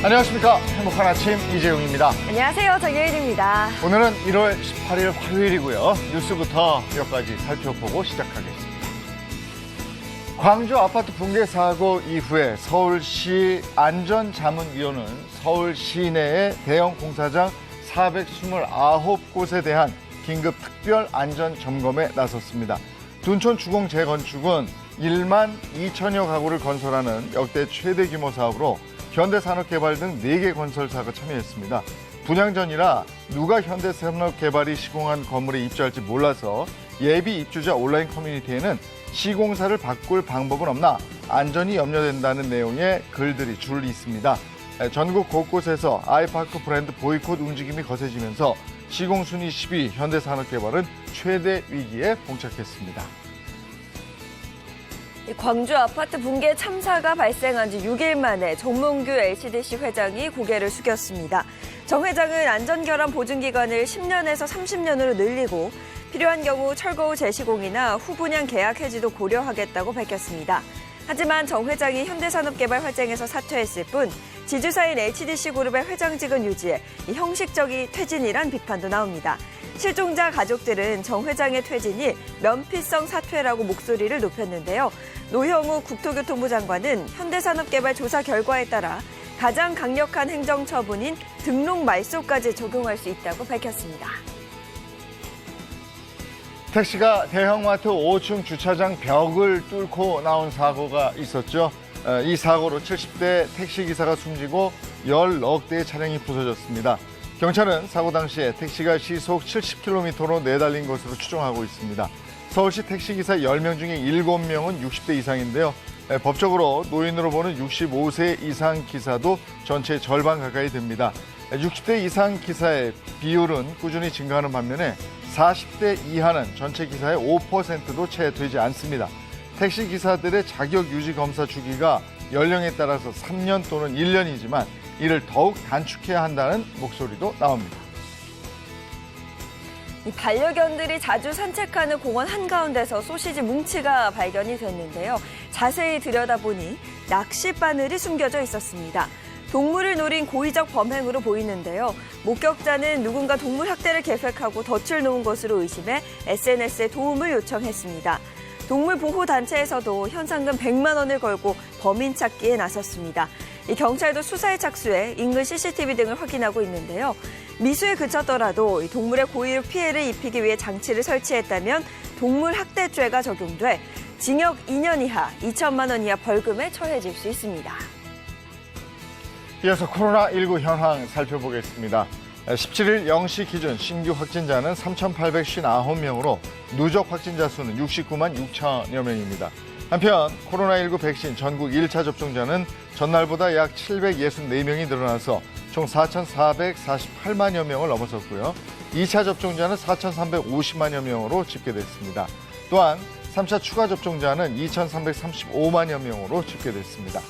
안녕하십니까. 행복한 아침 이재용입니다. 안녕하세요. 정혜인입니다. 오늘은 1월 18일 화요일이고요. 뉴스부터 몇 가지 살펴보고 시작하겠습니다. 광주 아파트 붕괴 사고 이후에 서울시 안전자문위원회는 서울 시내의 대형 공사장 429곳에 대한 긴급 특별 안전점검에 나섰습니다. 둔촌 주공 재건축은 1만 2천여 가구를 건설하는 역대 최대 규모 사업으로 현대산업개발 등 4개 건설사가 참여했습니다. 분양 전이라 누가 현대산업개발이 시공한 건물에 입주할지 몰라서 예비 입주자 온라인 커뮤니티에는 시공사를 바꿀 방법은 없나 안전이 염려된다는 내용의 글들이 줄이 있습니다. 전국 곳곳에서 아이파크 브랜드 보이콧 움직임이 거세지면서 시공순위 10위 현대산업개발은 최대 위기에 봉착했습니다. 광주 아파트 붕괴 참사가 발생한 지 6일 만에 정몽규 LCDC 회장이 고개를 숙였습니다. 정 회장은 안전결함 보증기간을 10년에서 30년으로 늘리고 필요한 경우 철거 후 재시공이나 후분양 계약 해지도 고려하겠다고 밝혔습니다. 하지만 정 회장이 현대산업개발 화쟁에서 사퇴했을 뿐 지주사인 LCDC그룹의 회장직은 유지해 형식적인 퇴진이란 비판도 나옵니다. 실종자 가족들은 정 회장의 퇴진이 면피성 사퇴라고 목소리를 높였는데요. 노형우 국토교통부 장관은 현대산업개발 조사 결과에 따라 가장 강력한 행정처분인 등록 말소까지 적용할 수 있다고 밝혔습니다. 택시가 대형마트 5층 주차장 벽을 뚫고 나온 사고가 있었죠. 이 사고로 70대 택시기사가 숨지고 10억 대의 차량이 부서졌습니다. 경찰은 사고 당시에 택시가 시속 70km로 내달린 것으로 추정하고 있습니다. 서울시 택시기사 10명 중에 7명은 60대 이상인데요. 법적으로 노인으로 보는 65세 이상 기사도 전체의 절반 가까이 됩니다. 60대 이상 기사의 비율은 꾸준히 증가하는 반면에 40대 이하는 전체 기사의 5%도 채 되지 않습니다. 택시기사들의 자격 유지 검사 주기가 연령에 따라서 3년 또는 1년이지만 이를 더욱 단축해야 한다는 목소리도 나옵니다. 반려견들이 자주 산책하는 공원 한가운데서 소시지 뭉치가 발견이 됐는데요. 자세히 들여다보니 낚싯바늘이 숨겨져 있었습니다. 동물을 노린 고의적 범행으로 보이는데요. 목격자는 누군가 동물 학대를 계획하고 덫을 놓은 것으로 의심해 SNS에 도움을 요청했습니다. 동물보호단체에서도 현상금 100만 원을 걸고 범인 찾기에 나섰습니다. 이 경찰도 수사에 착수해 인근 CCTV 등을 확인하고 있는데요. 미수에 그쳤더라도 이 동물의 고의로 피해를 입히기 위해 장치를 설치했다면 동물학대죄가 적용돼 징역 2년 이하 2천만 원 이하 벌금에 처해질 수 있습니다. 이어서 코로나19 현황 살펴보겠습니다. 17일 0시 기준 신규 확진자는 3,859명으로 누적 확진자 수는 69만 6천여 명입니다. 한편 코로나19 백신 전국 1차 접종자는 전날보다 약 764명이 늘어나서 총 4,448만여 명을 넘어섰고요. 2차 접종자는 4,350만여 명으로 집계됐습니다. 또한 3차 추가 접종자는 2,335만여 명으로 집계됐습니다.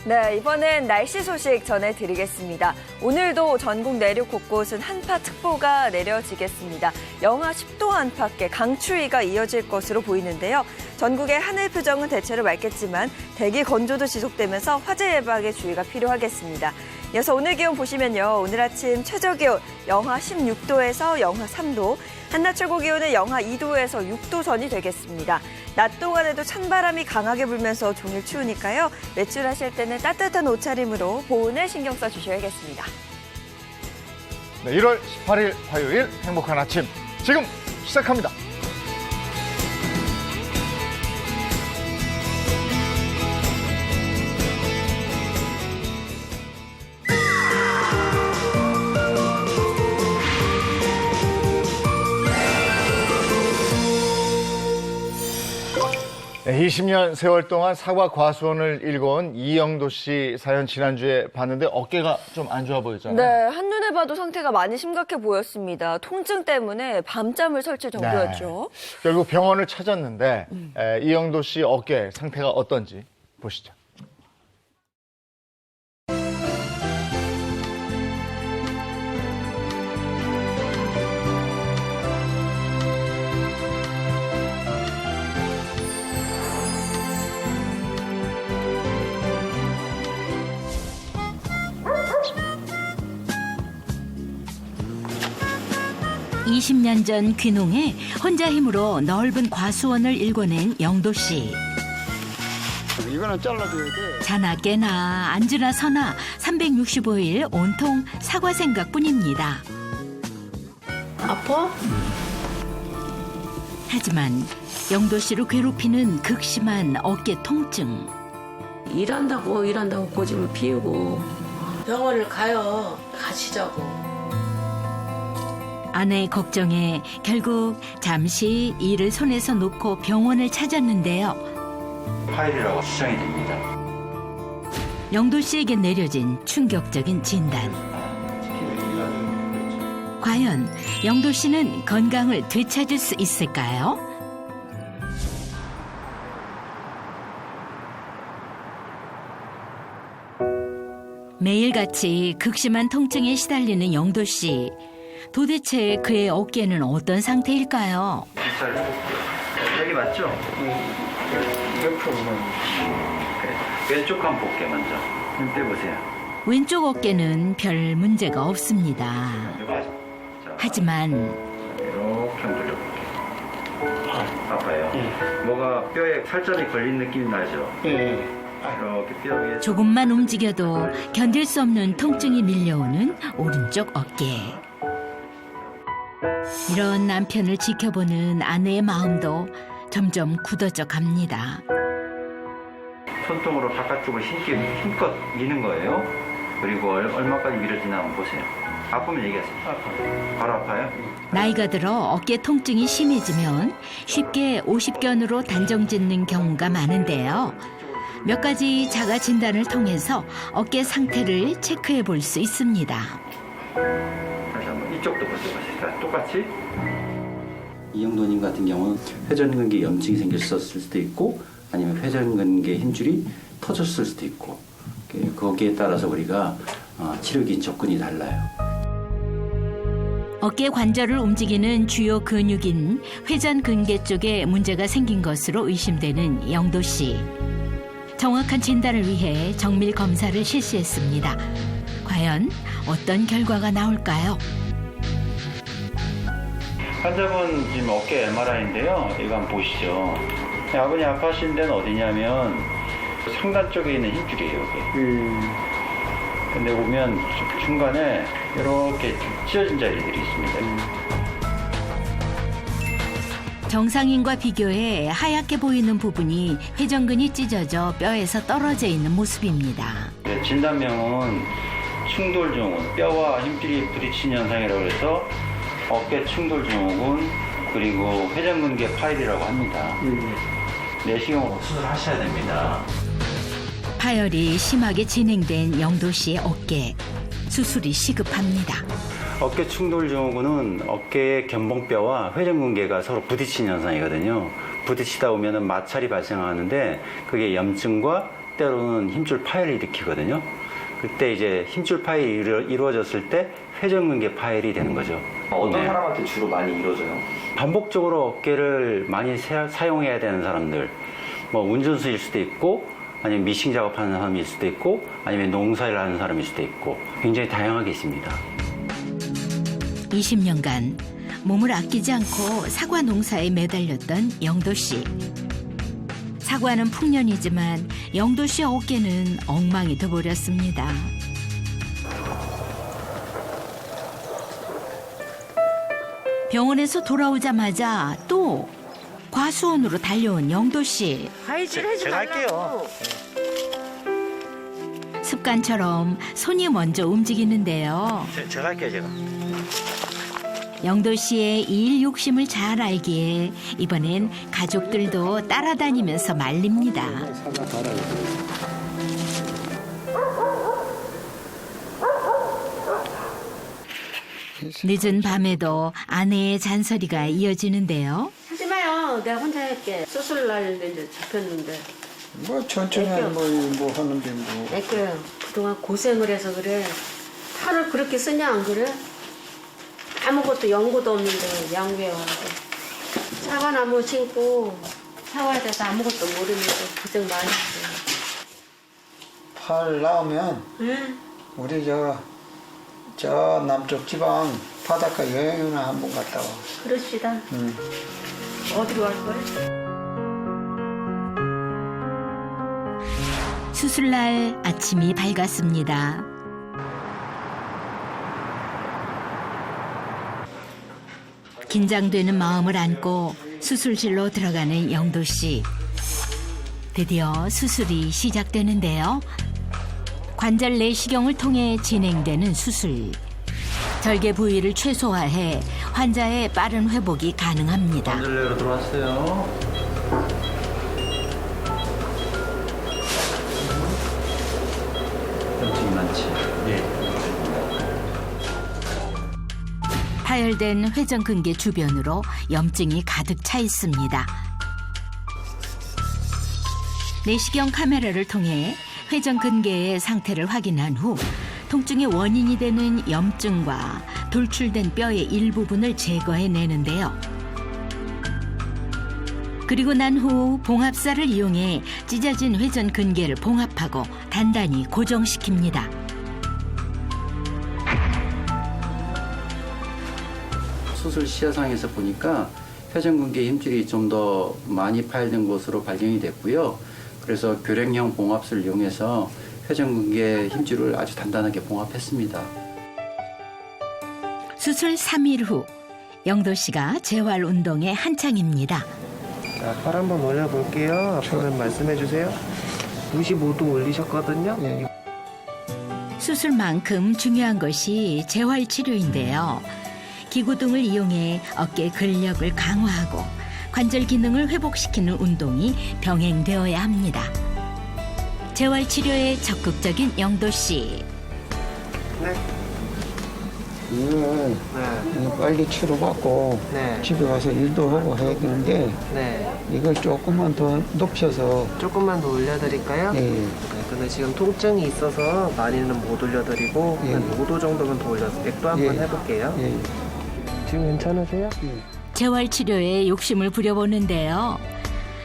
네, 이번엔 날씨 소식 전해드리겠습니다. 오늘도 전국 내륙 곳곳은 한파특보가 내려지겠습니다. 영하 10도 안팎의 강추위가 이어질 것으로 보이는데요. 전국의 하늘 표정은 대체로 맑겠지만 대기 건조도 지속되면서 화재 예방에 주의가 필요하겠습니다. 이어서 오늘 기온 보시면요. 오늘 아침 최저 기온 영하 16도에서 영하 3도, 한낮 최고 기온은 영하 2도에서 6도 선이 되겠습니다. 낮 동안에도 찬바람이 강하게 불면서 종일 추우니까요. 외출하실 때는 따뜻한 옷차림으로 보온에 신경 써주셔야겠습니다. 네, 1월 18일 화요일 행복한 아침 지금 시작합니다. 네, 20년 세월 동안 사과 과수원을 일궈온 이영도 씨 사연 지난주에 봤는데 어깨가 좀 안 좋아 보였잖아요. 네, 한눈에 봐도 상태가 많이 심각해 보였습니다. 통증 때문에 밤잠을 설칠 정도였죠. 네, 결국 병원을 찾았는데 이영도 씨 어깨 상태가 어떤지 보시죠. 20년 전 귀농해 혼자 힘으로 넓은 과수원을 일궈낸 영도 씨. 이거는 잘라줘야 돼. 자나 깨나 앉으나 서나 365일 온통 사과 생각뿐입니다. 아파? 하지만 영도 씨를 괴롭히는 극심한 어깨 통증. 일한다고 고집을 피우고 병원을 가요. 가시자고. 아내의 걱정에 결국 잠시 일을 손에서 놓고 병원을 찾았는데요. 파일이라고 추정이 됩니다. 영도 씨에게 내려진 충격적인 진단. 과연 영도 씨는 건강을 되찾을 수 있을까요? 매일같이 극심한 통증에 시달리는 영도 씨. 도대체 그의 어깨는 어떤 상태일까요? 진찰 해볼게요. 여기 맞죠? 옆으로만. 왼쪽 한번 볼게요, 먼저. 힘 빼보세요. 왼쪽 어깨는 별 문제가 없습니다. 자, 하지만 이렇게 한번 돌려볼게요. 아파요. 뭐가 뼈에 살점이 걸린 느낌이 나죠? 예. 이렇게 뼈 위에 조금만 움직여도 견딜 수 없는 통증이 밀려오는 오른쪽 어깨. 이런 남편을 지켜보는 아내의 마음도 점점 굳어져 갑니다. 손등으로 바깥쪽을 힘껏 미는 거예요. 그리고 얼마까지 밀어지나 한번 보세요. 아프면 얘기하세요. 바로 아파요? 나이가 들어 어깨 통증이 심해지면 쉽게 50견으로 단정짓는 경우가 많은데요. 몇 가지 자가 진단을 통해서 어깨 상태를 체크해 볼 수 있습니다. 다시 한번 이쪽도 보세요. 똑같이. 이영도님 같은 경우는 회전근개 염증이 생겼을 수도 있고 아니면 회전근개 힘줄이 터졌을 수도 있고 거기에 따라서 우리가 치료기 접근이 달라요. 어깨 관절을 움직이는 주요 근육인 회전근개 쪽에 문제가 생긴 것으로 의심되는 영도 씨. 정확한 진단을 위해 정밀 검사를 실시했습니다. 과연 어떤 결과가 나올까요? 환자분 지금 어깨 MRI인데요. 이거 한번 보시죠. 아버님 아파하시는 데는 어디냐면 상단 쪽에 있는 힘줄이에요. 여기. 근데 보면 중간에 이렇게 찢어진 자리들이 있습니다. 정상인과 비교해 하얗게 보이는 부분이 회전근이 찢어져 뼈에서 떨어져 있는 모습입니다. 진단명은 충돌증후군, 뼈와 힘줄이 부딪힌 현상이라고 해서 어깨 충돌증후군 그리고 회전근개 파열이라고 합니다. 내시경으로 수술하셔야 됩니다. 파열이 심하게 진행된 영도 씨의 어깨. 수술이 시급합니다. 어깨 충돌 증후군은 어깨의 견봉뼈와 회전근개가 서로 부딪히는 현상이거든요. 부딪히다 보면 마찰이 발생하는데 그게 염증과 때로는 힘줄 파열을 일으키거든요. 그때 이제 힘줄 파열이 이루어졌을 때 회전근개 파열이 되는 거죠. 어떤 사람한테 주로 많이 이루어져요? 반복적으로 어깨를 많이 사용해야 되는 사람들, 뭐 운전수일 수도 있고 아니면 미싱 작업하는 사람일 수도 있고 아니면 농사일 하는 사람일 수도 있고 굉장히 다양하게 있습니다. 20년간 몸을 아끼지 않고 사과 농사에 매달렸던 영도 씨. 사과는 풍년이지만 영도 씨의 어깨는 엉망이 돼버렸습니다. 병원에서 돌아오자마자 또 과수원으로 달려온 영도 씨. 제가 할게요. 습관처럼 손이 먼저 움직이는데요. 제가 할게요, 제가. 영도 씨의 일 욕심을 잘 알기에 이번엔 가족들도 따라다니면서 말립니다. 늦은 밤에도 아내의 잔소리가 이어지는데요. 하지 마요. 내가 혼자 할게. 수술 날인데 이제 잡혔는데. 뭐 천천히 뭐 하는데 뭐. 그래. 그동안 고생을 해서 그래. 팔을 그렇게 쓰냐 안 그래? 아무것도 연고도 없는데 양구에 와서 사과나무 심고 사과에 대해서 아무것도 모르면서 고생 많이 했어요. 팔 나오면 응? 우리 저 남쪽 지방 바닷가 여행이나 한번 갔다 와. 그럽시다. 어디로 갈 거예요? 수술날 아침이 밝았습니다. 긴장되는 마음을 안고 수술실로 들어가는 영도 씨. 드디어 수술이 시작되는데요. 관절 내시경을 통해 진행되는 수술. 절개 부위를 최소화해 환자의 빠른 회복이 가능합니다. 관절내로 들어왔어요. 염증이 많지? 예. 파열된 회전근개 주변으로 염증이 가득 차 있습니다. 내시경 카메라를 통해 회전근개의 상태를 확인한 후 통증의 원인이 되는 염증과 돌출된 뼈의 일부분을 제거해내는데요. 그리고 난 후 봉합사를 이용해 찢어진 회전근개를 봉합하고 단단히 고정시킵니다. 수술 시야상에서 보니까 회전근개 힘줄이 좀 더 많이 파열된 것으로 발견이 됐고요. 그래서 교량형 봉합술을 이용해서 회전근개 힘줄을 아주 단단하게 봉합했습니다. 수술 3일 후 영도 씨가 재활 운동에 한창입니다. 자, 팔 한번 올려볼게요. 앞으로 말씀해 주세요. 95도 올리셨거든요. 예. 수술만큼 중요한 것이 재활 치료인데요. 기구 등을 이용해 어깨 근력을 강화하고 관절 기능을 회복시키는 운동이 병행되어야 합니다. 재활 치료에 적극적인 영도 씨. 네. 이거는 네. 빨리 치료받고 네. 집에 가서 일도 하고 해야 되는데 네. 이걸 조금만 더 높여서 조금만 더 올려드릴까요? 예. 네. 근데 지금 통증이 있어서 많이는 못 올려드리고 예. 한 5도 정도만 더 올려서 100도 한번 예. 해볼게요. 예. 지금 괜찮으세요? 재활 치료에 욕심을 부려보는데요.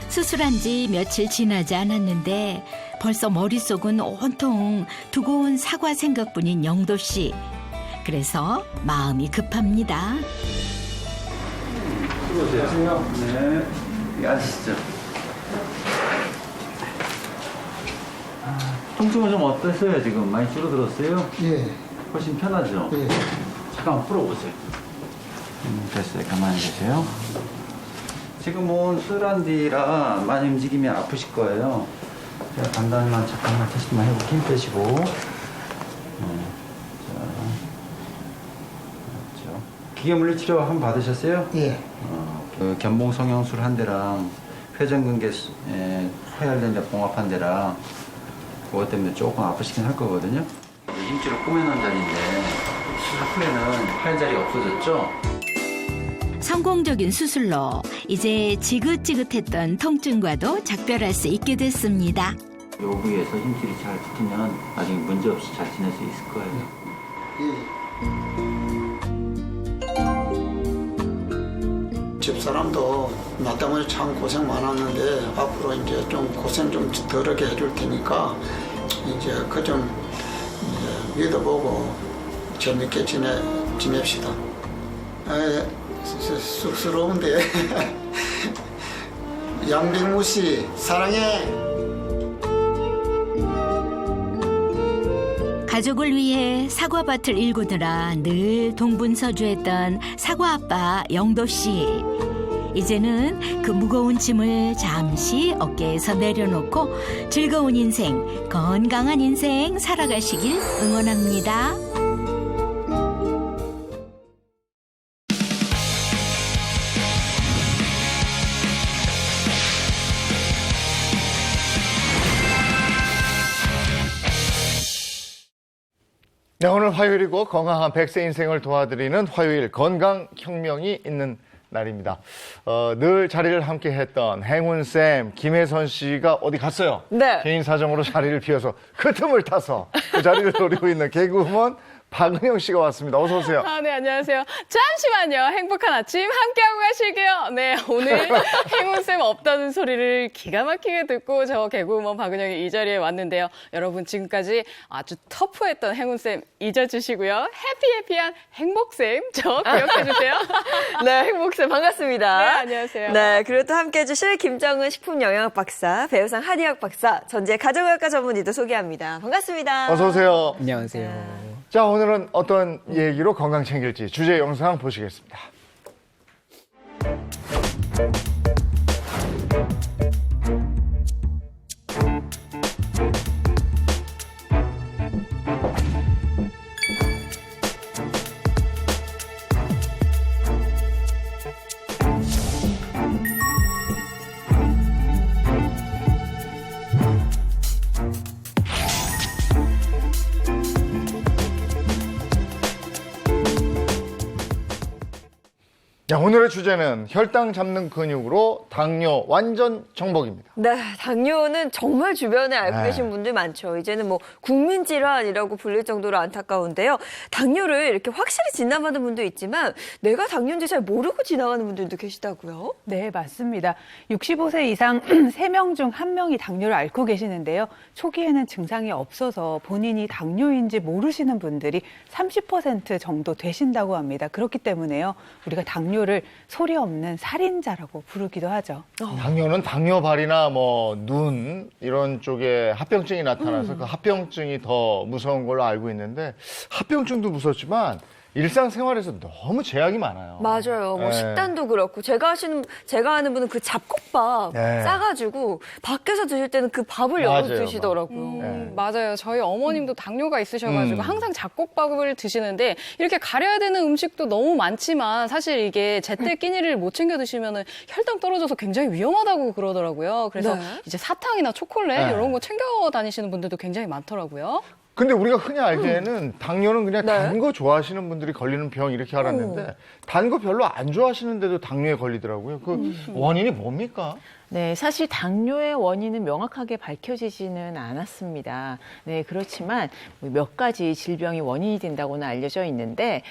수술한 지 며칠 지나지 않았는데 벌써 머릿속은 온통 두고온 사과 생각뿐인 영도 씨. 그래서 마음이 급합니다. 수고하세요. 네. 여기 앉으시죠. 통증은 좀 어떠세요, 지금? 많이 줄어들었어요? 예. 훨씬 편하죠? 예. 잠깐만 풀어보세요. 됐어요. 가만히 계세요. 지금은 쓰란 뒤라 많이 움직이면 아프실 거예요. 제가 간단히만 잠깐만 테스트만 해보고 힘 빼시고. 그렇죠. 기계 물리치료 한번 받으셨어요? 예. 그 견봉 성형술 한 대랑 회전근개 파열된 데 봉합한 대랑 그것 때문에 조금 아프시긴 할 거거든요. 힘줄을 꾸며놓은 자리인데 수술 후에는 할 자리 없어졌죠? 성공적인 수술로 이제 지긋지긋했던 통증과도 작별할 수 있게 됐습니다. 이 부위에서 힘줄이 잘 붙으면 나중에 문제없이 잘 지낼 수 있을 거예요. 집사람도 나 때문에 참 고생 많았는데 앞으로 이제 좀 고생 좀 덜하게 해줄 테니까 이제 그 좀 믿어보고 재밌게 지냅시다. 쑥스러운데 양백무 씨 사랑해. 가족을 위해 사과밭을 일구느라 늘 동분서주했던 사과 아빠 영도 씨. 이제는 그 무거운 짐을 잠시 어깨에서 내려놓고 즐거운 인생, 건강한 인생 살아가시길 응원합니다. 네, 오늘 화요일이고 건강한 100세 인생을 도와드리는 화요일 건강혁명이 있는 날입니다. 늘 자리를 함께 했던 행운쌤, 김혜선 씨가 어디 갔어요? 네. 개인 사정으로 자리를 비워서 그 틈을 타서 그 자리를 노리고 있는 개그우먼 박은영 씨가 왔습니다. 어서 오세요. 네, 안녕하세요. 잠시만요. 행복한 아침 함께하고 가실게요. 네, 오늘 행운쌤 없다는 소리를 기가 막히게 듣고 저 개그우먼 박은영이 이 자리에 왔는데요. 여러분 지금까지 아주 터프했던 행운쌤 잊어주시고요. 해피해피한 행복쌤 저 기억해주세요. 네, 행복쌤 반갑습니다. 네, 안녕하세요. 네, 그리고 또 함께해 주실 김정은 식품영양학 박사, 배우상 한의학 박사, 전재 가정의학과 전문의도 소개합니다. 반갑습니다. 어서 오세요. 안녕하세요. 자, 오늘은 어떤 얘기로 건강 챙길지 주제 영상 보시겠습니다. 자, 오늘의 주제는 혈당 잡는 근육으로 당뇨 완전 정복입니다. 네, 당뇨는 정말 주변에 알고 네. 계신 분들 많죠. 이제는 뭐 국민질환이라고 불릴 정도로 안타까운데요. 당뇨를 이렇게 확실히 진단받은 분도 있지만 내가 당뇨인지 잘 모르고 지나가는 분들도 계시다고요. 네, 맞습니다. 65세 이상 3명 중 1명이 당뇨를 앓고 계시는데요. 초기에는 증상이 없어서 본인이 당뇨인지 모르시는 분들이 30% 정도 되신다고 합니다. 그렇기 때문에요. 우리가 당뇨를 소리 없는 살인자라고 부르기도 하죠. 당뇨는 당뇨발이나 뭐 눈 이런 쪽에 합병증이 나타나서 그 합병증이 더 무서운 걸로 알고 있는데 합병증도 무섭지만 일상생활에서 너무 제약이 많아요. 맞아요. 뭐 네. 식단도 그렇고 제가 아는 분은 그 잡곡밥 네. 싸가지고 밖에서 드실 때는 그 밥을 열어서 맞아요. 드시더라고요. 네. 맞아요. 저희 어머님도 당뇨가 있으셔가지고 항상 잡곡밥을 드시는데 이렇게 가려야 되는 음식도 너무 많지만 사실 이게 제때 끼니를 못 챙겨 드시면 혈당 떨어져서 굉장히 위험하다고 그러더라고요. 그래서 네. 이제 사탕이나 초콜릿 네. 이런 거 챙겨 다니시는 분들도 굉장히 많더라고요. 근데 우리가 흔히 알기에는 당뇨는 그냥 네. 단 거 좋아하시는 분들이 걸리는 병 이렇게 알았는데 단 거 별로 안 좋아하시는데도 당뇨에 걸리더라고요. 그 원인이 뭡니까? 네, 사실 당뇨의 원인은 명확하게 밝혀지지는 않았습니다. 네, 그렇지만 몇 가지 질병이 원인이 된다고는 알려져 있는데,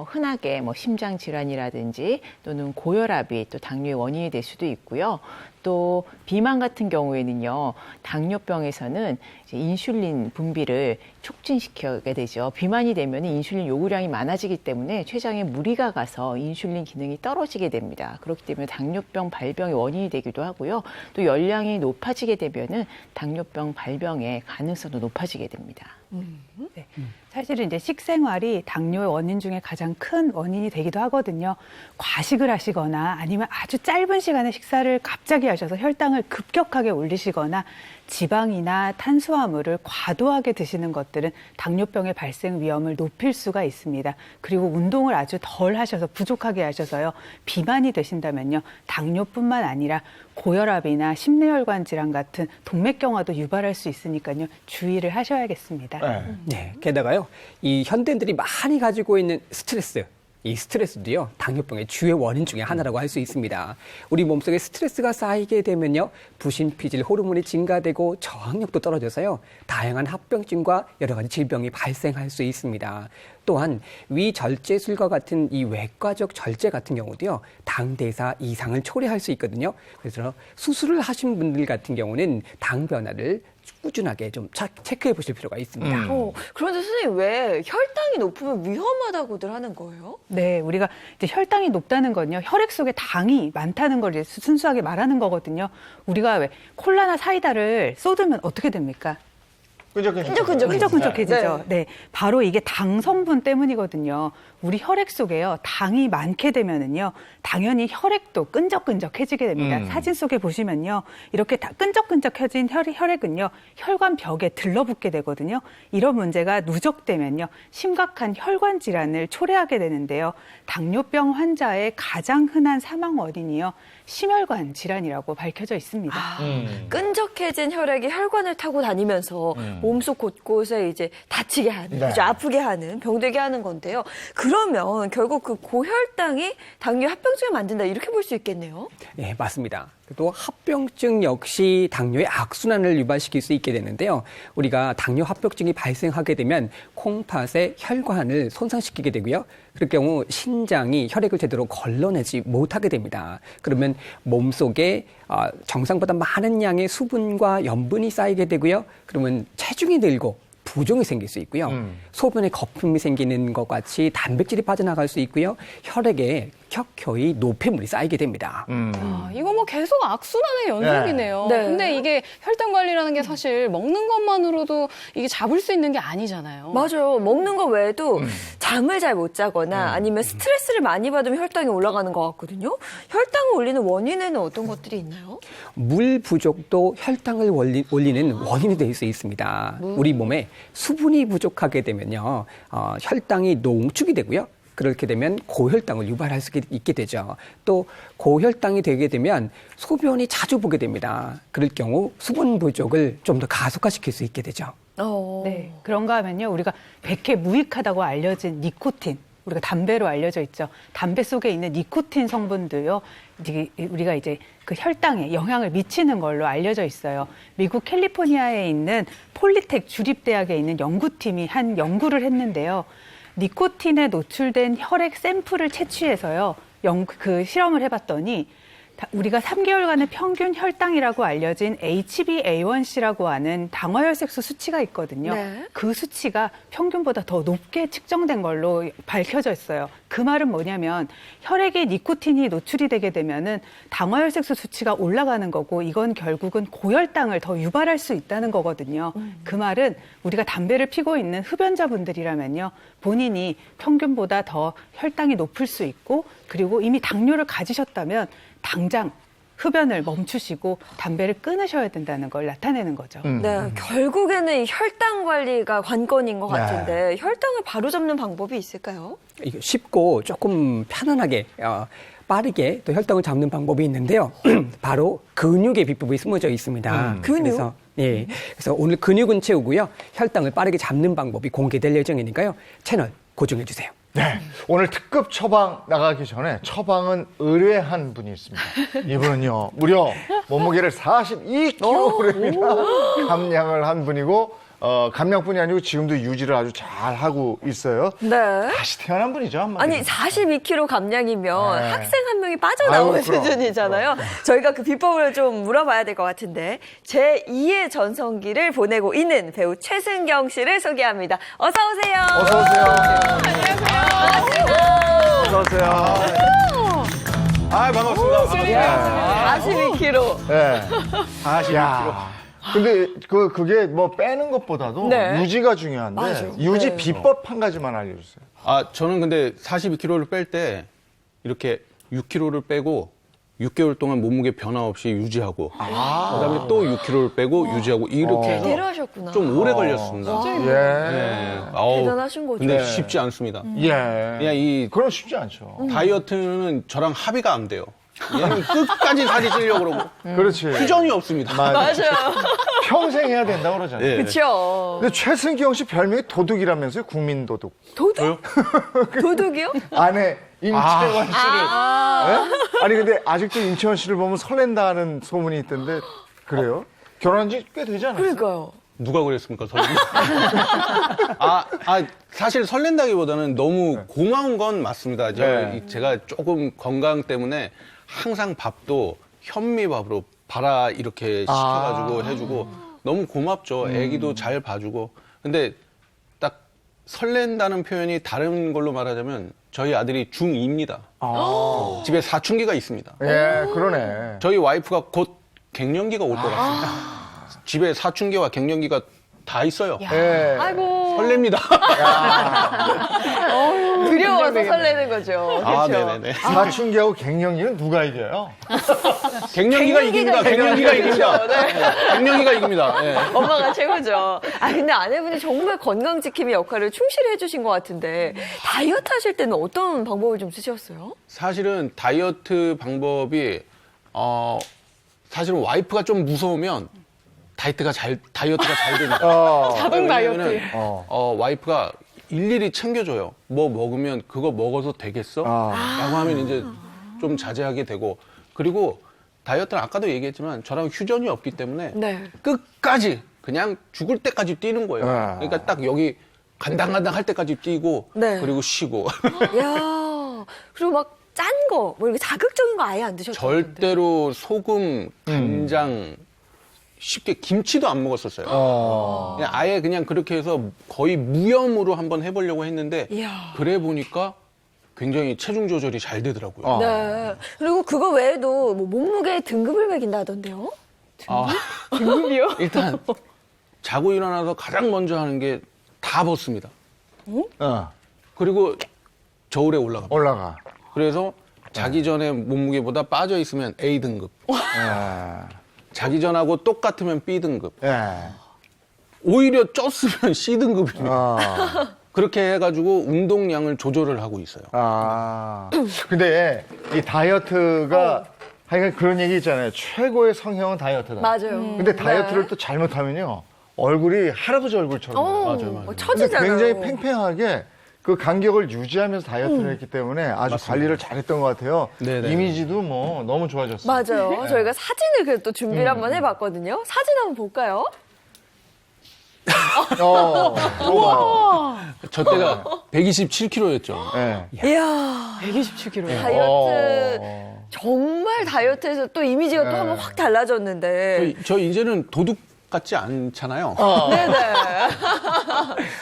흔하게 뭐 심장 질환이라든지 또는 고혈압이 또 당뇨의 원인이 될 수도 있고요. 또 비만 같은 경우에는요, 당뇨병에서는 이제 인슐린 분비를 촉진시키게 되죠. 비만이 되면 인슐린 요구량이 많아지기 때문에 췌장에 무리가 가서 인슐린 기능이 떨어지게 됩니다. 그렇기 때문에 당뇨병 발병의 원인이 되기도 하고요. 또 열량이 높아지게 되면은 당뇨병 발병의 가능성도 높아지게 됩니다. 네. 사실은 이제 식생활이 당뇨의 원인 중에 가장 큰 원인이 되기도 하거든요. 과식을 하시거나 아니면 아주 짧은 시간에 식사를 갑자기 하셔서 혈당을 급격하게 올리시거나 지방이나 탄수화물을 과도하게 드시는 것들은 당뇨병의 발생 위험을 높일 수가 있습니다. 그리고 운동을 아주 덜 하셔서 부족하게 하셔서요. 비만이 되신다면요. 당뇨뿐만 아니라 고혈압이나 심뇌혈관 질환 같은 동맥경화도 유발할 수 있으니까요. 주의를 하셔야겠습니다. 네, 게다가요, 이 현대인들이 많이 가지고 있는 스트레스. 이 스트레스도요, 당뇨병의 주요 원인 중에 하나라고 할 수 있습니다. 우리 몸속에 스트레스가 쌓이게 되면요, 부신피질 호르몬이 증가되고 저항력도 떨어져서요, 다양한 합병증과 여러 가지 질병이 발생할 수 있습니다. 또한 위절제술과 같은 이 외과적 절제 같은 경우도요, 당대사 이상을 초래할 수 있거든요. 그래서 수술을 하신 분들 같은 경우는 당 변화를 꾸준하게 좀 체크해 보실 필요가 있습니다. 그런데 선생님 왜 혈당이 높으면 위험하다고들 하는 거예요? 네, 우리가 이제 혈당이 높다는 건요, 혈액 속에 당이 많다는 걸 이제 순수하게 말하는 거거든요. 우리가 왜 콜라나 사이다를 쏟으면 어떻게 됩니까? 끈적끈적해지죠. 네, 바로 이게 당 성분 때문이거든요. 우리 혈액 속에요, 당이 많게 되면은요, 당연히 혈액도 끈적끈적해지게 됩니다. 사진 속에 보시면요, 이렇게 다 끈적끈적해진 혈액은요, 혈관 벽에 들러붙게 되거든요. 이런 문제가 누적되면요, 심각한 혈관 질환을 초래하게 되는데요. 당뇨병 환자의 가장 흔한 사망 원인이요, 심혈관 질환이라고 밝혀져 있습니다. 끈적해진 혈액이 혈관을 타고 다니면서 몸속 곳곳에 이제 다치게 하는, 네. 그죠? 아프게 하는, 병되게 하는 건데요. 그러면 결국 그 고혈당이 당뇨 합병증을 만든다 이렇게 볼 수 있겠네요. 네, 맞습니다. 또 합병증 역시 당뇨의 악순환을 유발시킬 수 있게 되는데요. 우리가 당뇨 합병증이 발생하게 되면 콩팥의 혈관을 손상시키게 되고요. 그럴 경우 신장이 혈액을 제대로 걸러내지 못하게 됩니다. 그러면 몸속에 정상보다 많은 양의 수분과 염분이 쌓이게 되고요. 그러면 체중이 늘고 부종이 생길 수 있고요. 소변에 거품이 생기는 것 같이 단백질이 빠져나갈 수 있고요. 혈액에 켜켜이 노폐물이 쌓이게 됩니다. 이거 뭐 계속 악순환의 연속이네요. 네. 근데 이게 혈당 관리라는 게 사실 먹는 것만으로도 이게 잡을 수 있는 게 아니잖아요. 맞아요. 먹는 거 외에도 잠을 잘 못 자거나 아니면 스트레스를 많이 받으면 혈당이 올라가는 것 같거든요. 혈당을 올리는 원인에는 어떤 것들이 있나요? 물 부족도 혈당을 올리는 원인이 될 수 있습니다. 우리 몸에 수분이 부족하게 되면요, 혈당이 농축이 되고요. 그렇게 되면 고혈당을 유발할 수 있게 되죠. 또 고혈당이 되게 되면 소변이 자주 보게 됩니다. 그럴 경우 수분 부족을 좀 더 가속화시킬 수 있게 되죠. 네, 그런가 하면요, 우리가 백해 무익하다고 알려진 니코틴, 우리가 담배로 알려져 있죠. 담배 속에 있는 니코틴 성분도요, 우리가 이제 그 혈당에 영향을 미치는 걸로 알려져 있어요. 미국 캘리포니아에 있는 폴리텍 주립대학에 있는 연구팀이 한 연구를 했는데요. 니코틴에 노출된 혈액 샘플을 채취해서요, 그 실험을 해봤더니 우리가 3개월간의 평균 혈당이라고 알려진 HbA1c라고 하는 당화혈색소 수치가 있거든요. 네. 그 수치가 평균보다 더 높게 측정된 걸로 밝혀져 있어요. 그 말은 뭐냐면 혈액에 니코틴이 노출이 되게 되면은 당화혈색소 수치가 올라가는 거고, 이건 결국은 고혈당을 더 유발할 수 있다는 거거든요. 그 말은 우리가 담배를 피고 있는 흡연자분들이라면요, 본인이 평균보다 더 혈당이 높을 수 있고, 그리고 이미 당뇨를 가지셨다면 당장 흡연을 멈추시고 담배를 끊으셔야 된다는 걸 나타내는 거죠. 네, 결국에는 이 혈당 관리가 관건인 것 같은데 혈당을 바로잡는 방법이 있을까요? 이게 쉽고 조금 편안하게 빠르게 또 혈당을 잡는 방법이 있는데요. 바로 근육의 비법이 숨어져 있습니다. 근육? 그래서 오늘 근육은 채우고요. 혈당을 빠르게 잡는 방법이 공개될 예정이니까요. 채널 고정해 주세요. 네, 오늘 특급 처방 나가기 전에 처방은 의뢰한 분이 있습니다. 이분은요, 무려 몸무게를 42kg이나 감량을 한 분이고, 감량뿐이 아니고 지금도 유지를 아주 잘 하고 있어요. 네. 다시 태어난 분이죠, 한마디로. 아니 42kg 감량이면 네. 학생 한 명이 빠져나오는 아유, 그럼. 수준이잖아요. 저희가 그 비법을 좀 물어봐야 될 것 같은데, 제2의 전성기를 보내고 있는 배우 최승경 씨를 소개합니다. 어서 오세요. 어서 오세요. 안녕하세요. 어서 오세요. 아, 반갑습니다. 42kg. 네. 42kg. 근데 그게 뭐 빼는 것보다도 네. 유지가 중요한데, 맞아요. 유지 네. 비법 한 가지만 알려주세요. 저는 근데 42kg를 뺄 때 이렇게 6kg를 빼고 6개월 동안 몸무게 변화 없이 유지하고, 그다음에 또 6kg를 빼고 유지하고, 이렇게 해서 제대로 하셨구나. 좀 오래 걸렸습니다. 예. 대단하신 거죠. 근데 네. 쉽지 않습니다. 예. 그냥 이 그럼 쉽지 않죠. 다이어트는 저랑 합의가 안 돼요. 얘는 끝까지 살이 찌려고 그러고 그렇지. 휴전이 없습니다. 맞아요. 평생 해야 된다고 그러잖아요. 예. 그렇죠. 근데 최승경 씨 별명이 도둑이라면서요? 국민도둑. 도둑? 도둑이요? 아내 임채원 씨를. 예? 아니 근데 아직도 임채원 씨를 보면 설렌다는 소문이 있던데 그래요? 결혼한 지 꽤 되지 않았어요? 그러니까요. 누가 그랬습니까, 설렌다? 사실 설렌다기보다는 너무 고마운 건 맞습니다. 제가 조금 건강 때문에 항상 밥도 현미밥으로 발아 이렇게 시켜가지고 해주고 너무 고맙죠. 애기도 잘 봐주고. 근데 딱 설렌다는 표현이 다른 걸로 말하자면 저희 아들이 중2입니다. 집에 사춘기가 있습니다. 예, 그러네. 저희 와이프가 곧 갱년기가 올 것 같습니다. 집에 사춘기와 갱년기가 다 있어요. 예. 아이고. 설렙니다. 두려워서 설레는 거죠. 그렇죠? 네네네. 사춘기하고 갱년기는 누가 이겨요? 갱년기가 이깁니다. 갱년기가 이깁니다. 갱년기가 이깁니다. 네. 엄마가 최고죠. 근데 아내분이 정말 건강지킴이 역할을 충실히 해주신 것 같은데, 다이어트 하실 때는 어떤 방법을 좀 쓰셨어요? 사실은 다이어트 방법이 사실은 와이프가 좀 무서우면 다이어트가 잘 됩니다. 자동 다이어트. 왜냐면은, 와이프가 일일이 챙겨줘요. 뭐 먹으면 그거 먹어도 되겠어? 라고 하면 이제 좀 자제하게 되고, 그리고 다이어트는 아까도 얘기했지만 저랑 휴전이 없기 때문에 네. 끝까지 그냥 죽을 때까지 뛰는 거예요. 그러니까 딱 여기 간당간당 할 때까지 뛰고 네. 그리고 쉬고. 야, 그리고 막 짠 거, 뭐 이렇게 자극적인 거 아예 안 드셨죠? 절대로 소금, 간장, 쉽게 김치도 안 먹었었어요. 그냥 아예 그냥 그렇게 해서 거의 무염으로 한번 해보려고 했는데 이야. 그래 보니까 굉장히 체중 조절이 잘 되더라고요. 네. 그리고 그거 외에도 뭐 몸무게 등급을 매긴다던데요? 등급이요? 일단 자고 일어나서 가장 먼저 하는 게 다 벗습니다. 그리고 저울에 올라갑니다. 올라가. 그래서 자기 전에 몸무게보다 빠져 있으면 A 등급. 자기 전하고 똑같으면 B 등급. 오히려 쪘으면 C 등급입니다. 그렇게 해가지고 운동량을 조절을 하고 있어요. 근데 이 다이어트가 하여간 그런 얘기 있잖아요. 최고의 성형은 다이어트다. 맞아요. 근데 다이어트를 또 잘못하면요. 얼굴이 할아버지 얼굴처럼 돼요. 근데 처지잖아요. 굉장히 팽팽하게 그 간격을 유지하면서 다이어트를 했기 때문에 아주 맞습니다. 관리를 잘했던 것 같아요. 네네. 이미지도 뭐 너무 좋아졌어요. 맞아요. 저희가 사진을 그래도 또 준비를 한번 해봤거든요. 사진 한번 볼까요? 저 때가 127kg였죠. 이야. 127kg. 다이어트, 정말 다이어트에서 또 이미지가 또 한번 확 달라졌는데. 저 이제는 도둑 같지 않잖아요. 네네.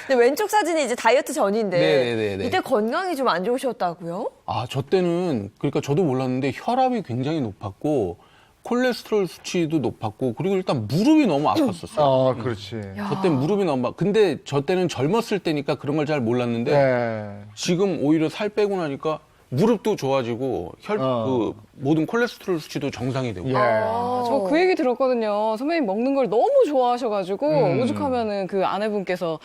근데 왼쪽 사진이 이제 다이어트 전인데. 네네네네. 이때 건강이 좀 안 좋으셨다고요? 저 때는 그러니까 저도 몰랐는데 혈압이 굉장히 높았고 콜레스테롤 수치도 높았고 그리고 일단 무릎이 너무 아팠었어요. 그렇지. 저 때 무릎이 너무 근데 저 때는 젊었을 때니까 그런 걸 잘 몰랐는데 지금 오히려 살 빼고 나니까 무릎도 좋아지고 그 모든 콜레스테롤 수치도 정상이 되고. 저 그 얘기 들었거든요. 선배님 먹는 걸 너무 좋아하셔가지고 오죽하면은 그 아내분께서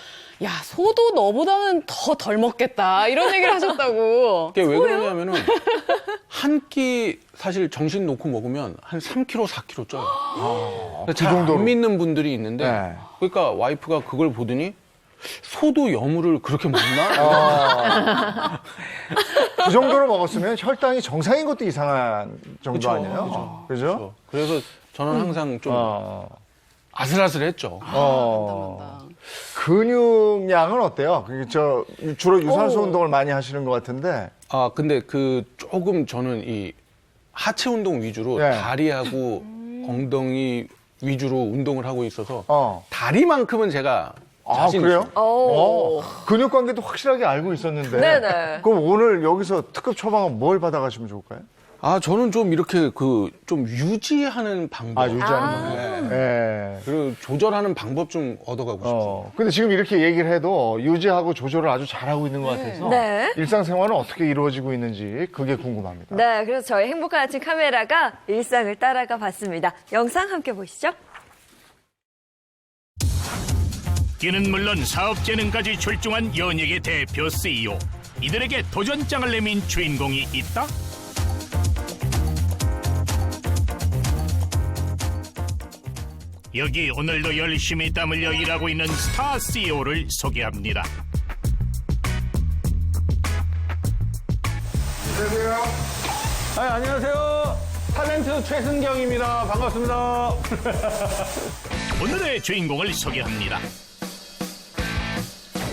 야 소도 너보다는 더 덜 먹겠다 이런 얘기를 하셨다고. 그게 왜 그러냐면은 한 끼 사실 정신 놓고 먹으면 한 3kg, 4kg 쪄요. 잘 안 믿는 분들이 있는데 그러니까 와이프가 그걸 보더니 소도 여물을 그렇게 먹나? 그 정도로 먹었으면 혈당이 정상인 것도 이상한 정도 아니에요? 그죠? 그래서 저는 항상 좀 아슬아슬했죠. 근육량은 어때요? 주로 유산소 운동을 많이 하시는 것 같은데. 근데 조금 저는 이 하체 운동 위주로 다리하고 엉덩이 위주로 운동을 하고 있어서 다리만큼은 제가 자신 그래요? 있어요. 근육 관계도 확실하게 알고 있었는데. 네네. 그럼 오늘 여기서 특급 처방은 뭘 받아가시면 좋을까요? 저는 좀 이렇게 좀 유지하는 방법. 유지하는 방법. 그리고 조절하는 방법 좀 얻어가고 싶어요. 근데 지금 이렇게 얘기를 해도 유지하고 조절을 아주 잘하고 있는 것 같아서. 네. 일상생활은 어떻게 이루어지고 있는지 그게 궁금합니다. 네, 그래서 저희 행복한 아침 카메라가 일상을 따라가 봤습니다. 영상 함께 보시죠. 이는 물론 사업 재능까지 출중한 연예계 대표 CEO. 이들에게 도전장을 내민 주인공이 있다? 여기 오늘도 열심히 땀 흘려 일하고 있는 스타 CEO를 소개합니다. 안녕하세요. 안녕하세요. 탤런트 최승경입니다. 반갑습니다. 오늘의 주인공을 소개합니다.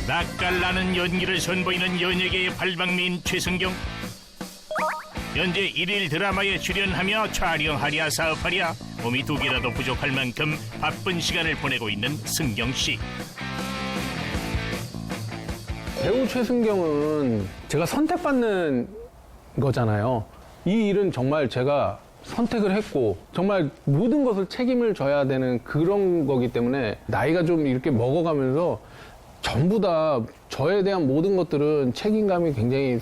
낯깔나는 연기를 선보이는 연예계의 발방미인 최승경. 현재 1일 드라마에 출연하며 촬영하랴 사업하랴 몸이 두 개라도 부족할 만큼 바쁜 시간을 보내고 있는 승경 씨. 배우 최승경은 제가 선택받는 거잖아요. 이 일은 정말 제가 선택을 했고 정말 모든 것을 책임을 져야 되는 그런 거기 때문에 나이가 좀 이렇게 먹어가면서 전부 다 저에 대한 모든 것들은 책임감이 굉장히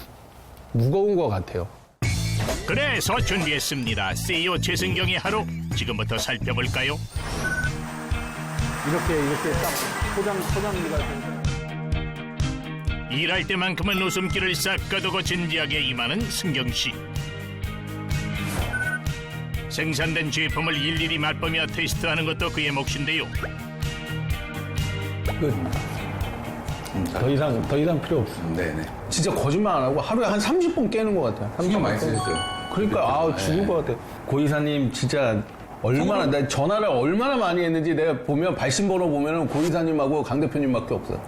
무거운 것 같아요. 그래서 준비했습니다. CEO 최승경의 하루 지금부터 살펴볼까요? 이렇게 딱 포장기가 일할 때만큼은 웃음기를 싹 가두고 진지하게 임하는 승경 씨. 생산된 제품을 일일이 맛보며 테스트하는 것도 그의 몫인데요. 더 이상 필요 없어요. 네네. 진짜 거짓말 안 하고 하루에 한 30번 깨는 것 같아요. 신경 많이 쓰셨어요? 그러니까 죽을 것 같아. 고이사님 진짜 얼마나 내 전화를 얼마나 많이 했는지 내가 보면 발신번호 보면은 고이사님하고 강 대표님밖에 없어.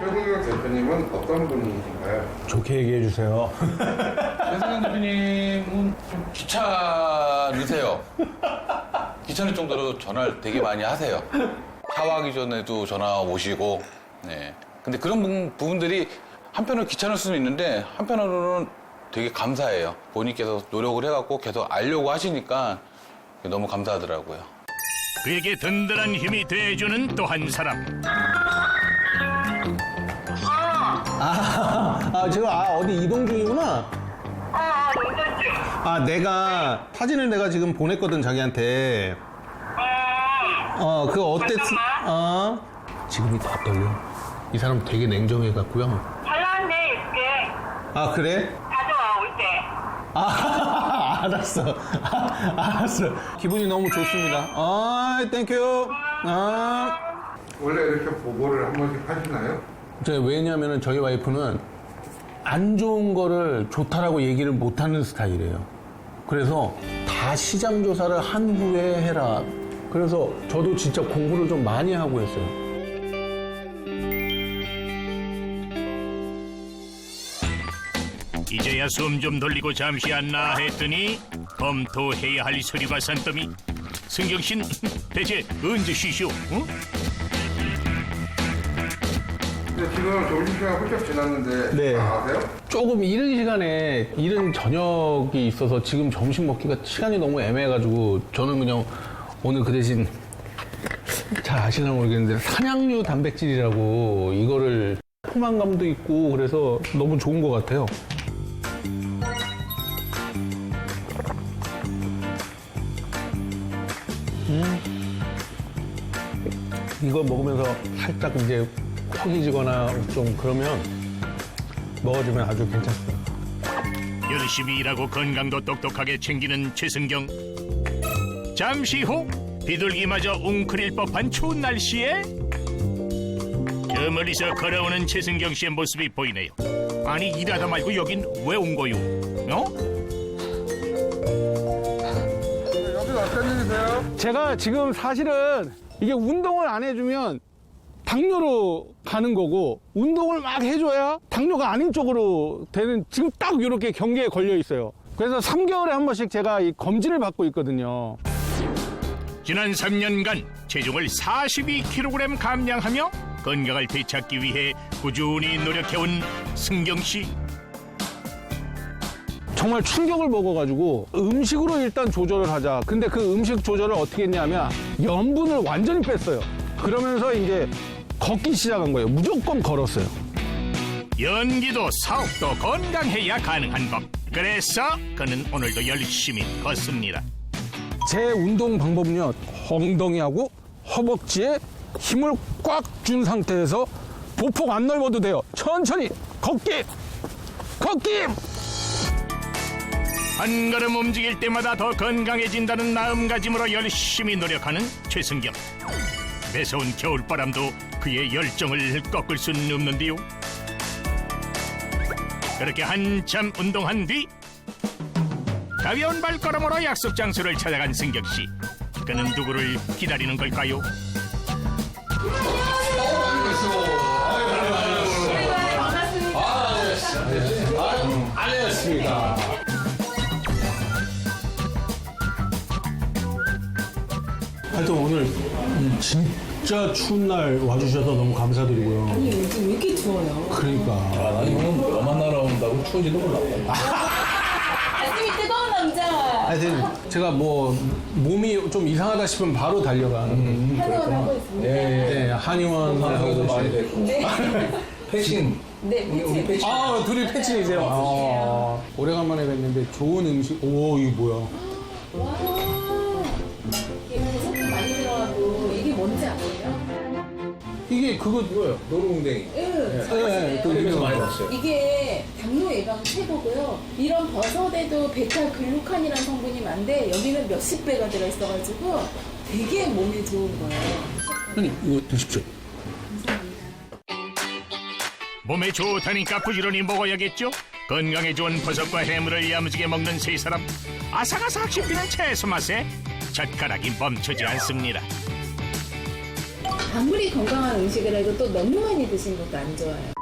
최승경 대표님은 어떤 분이신가요? 좋게 얘기해 주세요. 최승경 대표님은 좀 귀찮으세요. 귀찮을 정도로 전화를 되게 많이 하세요. 샤워하기 전에도 전화 오시고. 네. 근데 그런 부분들이 한편으로 귀찮을 수는 있는데 한편으로는 되게 감사해요. 본인께서 노력을 해갖고 계속 알려고 하시니까 너무 감사하더라고요. 그에게 든든한 힘이 돼주는 또 한 사람. 제가 어디 이동 중이구나. 내가 사진을 내가 지금 보냈거든 자기한테. 그거 어땠어? 지금이 더 떨려. 이 사람 되게 냉정해 갖고요. 잘 나왔네, 예쁘게. 그래? 가져와, 올 때. 알았어. 알았어. 기분이 너무 좋습니다. 땡큐. 원래 이렇게 보고를 한 번씩 하시나요? 왜냐면은 저희 와이프는 안 좋은 거를 좋다라고 얘기를 못 하는 스타일이에요. 그래서 다 시장 조사를 한 후에 해라. 그래서 저도 진짜 공부를 좀 많이 하고 했어요. 이제야 숨 좀 돌리고 잠시 앉나 했더니 검토해야 할 서류가 산더미. 승경씨는 대체 언제 쉬쇼? 응? 지금 점심시간 훌쩍 지났는데 네. 아세요? 조금 이른 시간에 이른 저녁이 있어서 지금 점심 먹기가 시간이 너무 애매해가지고 저는 그냥 오늘 그 대신 잘 아시나 모르겠는데 산양류 단백질이라고 이거를 포만감도 있고 그래서 너무 좋은 것 같아요. 이거 먹으면서 살짝 이제 허기지거나 좀 그러면 먹어주면 아주 괜찮습니다. 열심히 일하고 건강도 똑똑하게 챙기는 최승경. 잠시 후 비둘기마저 웅크릴 법한 추운 날씨에 저 멀리서 걸어오는 최승경 씨의 모습이 보이네요. 아니 일하다 말고 여긴 왜 온 거요? 여기 어떤 일이세요? 제가 지금 사실은 이게 운동을 안 해주면 당뇨로 가는 거고 운동을 막 해줘야 당뇨가 아닌 쪽으로 되는 지금 딱 이렇게 경계에 걸려 있어요. 그래서 3개월에 한 번씩 제가 이 검진을 받고 있거든요. 지난 3년간 체중을 42kg 감량하며 건강을 되찾기 위해 꾸준히 노력해온 승경 씨. 정말 충격을 먹어가지고 음식으로 일단 조절을 하자. 근데 그 음식 조절을 어떻게 했냐면 염분을 완전히 뺐어요. 그러면서 이제 걷기 시작한 거예요. 무조건 걸었어요. 연기도 사업도 건강해야 가능한 법. 그래서 그는 오늘도 열심히 걷습니다. 제 운동 방법은요. 엉덩이하고 허벅지에 힘을 꽉 준 상태에서 보폭 안 넓어도 돼요. 천천히 걷기! 한 걸음 움직일 때마다 더 건강해진다는 마음가짐으로 열심히 노력하는 최승경. 매서운 겨울바람도 그의 열정을 꺾을 수는 없는데요. 그렇게 한참 운동한 뒤 가벼운 발걸음으로 약속 장소를 찾아간 승경 씨. 그는 누구를 기다리는 걸까요? 안녕하십니까. 하여튼 오늘 진짜 추운 날 와주셔서 너무 감사드리고요. 아니 요즘 왜 이렇게 추워요? 그러니까. 아니 형은 너만 날아온다고 추워지도 몰랐다. 가슴이 뜨거운 남자. 하여튼 제가 뭐 몸이 좀 이상하다 싶으면 바로 달려가는. 한의원 하고 있습니다. 네, 한의원 하고 많이 됐고. 네. 패신. 네, 우리 패신. 둘이 패친이세요. 오래간만에 뵀는데 좋은 음식. 오, 이거 뭐야? 와, 이게 버섯도 많이 들어가고 이게 뭔지 아세요? 이게 그거 뭐예요? 노루궁뎅이. 네, 그래서 많이 봤어요. 이게 당뇨 예방 최고고요. 이런 버섯에도 베타 글루칸이라는 성분이 많은데 여기는 몇십 배가 들어있어가지고 되게 몸에 좋은 거예요. 형님, 이거 드십시오. 몸에 좋다니까 부지런히 먹어야겠죠? 건강에 좋은 버섯과 해물을 야무지게 먹는 세 사람. 아삭아삭 씹히는 채소 맛에 젓가락이 멈추지 않습니다. 아무리 건강한 음식을 해도 또 너무 많이 드시는 것도 안 좋아요.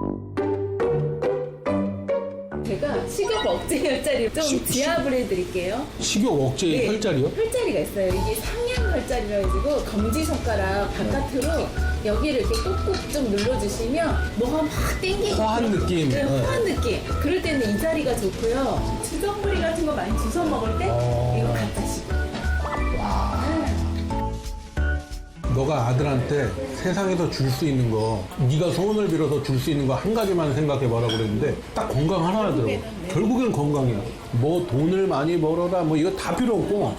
제가 식욕 억제 혈자리 좀 지압을 해드릴게요. 식욕 억제 네, 혈자리요? 혈자리가 있어요. 이게 상향 혈자리라 해가지고 검지손가락 바깥으로 여기를 이렇게 꾹꾹 좀 눌러주시면 뭐가 막 땡기고 화한 느낌. 네, 화한 느낌. 그럴 때는 이 자리가 좋고요. 주전부리 같은 거 많이 주워 먹을 때 이거 갖다 씹고. 너가 아들한테 세상에서 줄 수 있는 거, 네가 소원을 빌어서 줄 수 있는 거 한 가지만 생각해봐라 그랬는데 딱 건강 하나 하더라고. 결국엔 건강이야. 뭐 돈을 많이 벌어라 뭐 이거 다 필요 없고.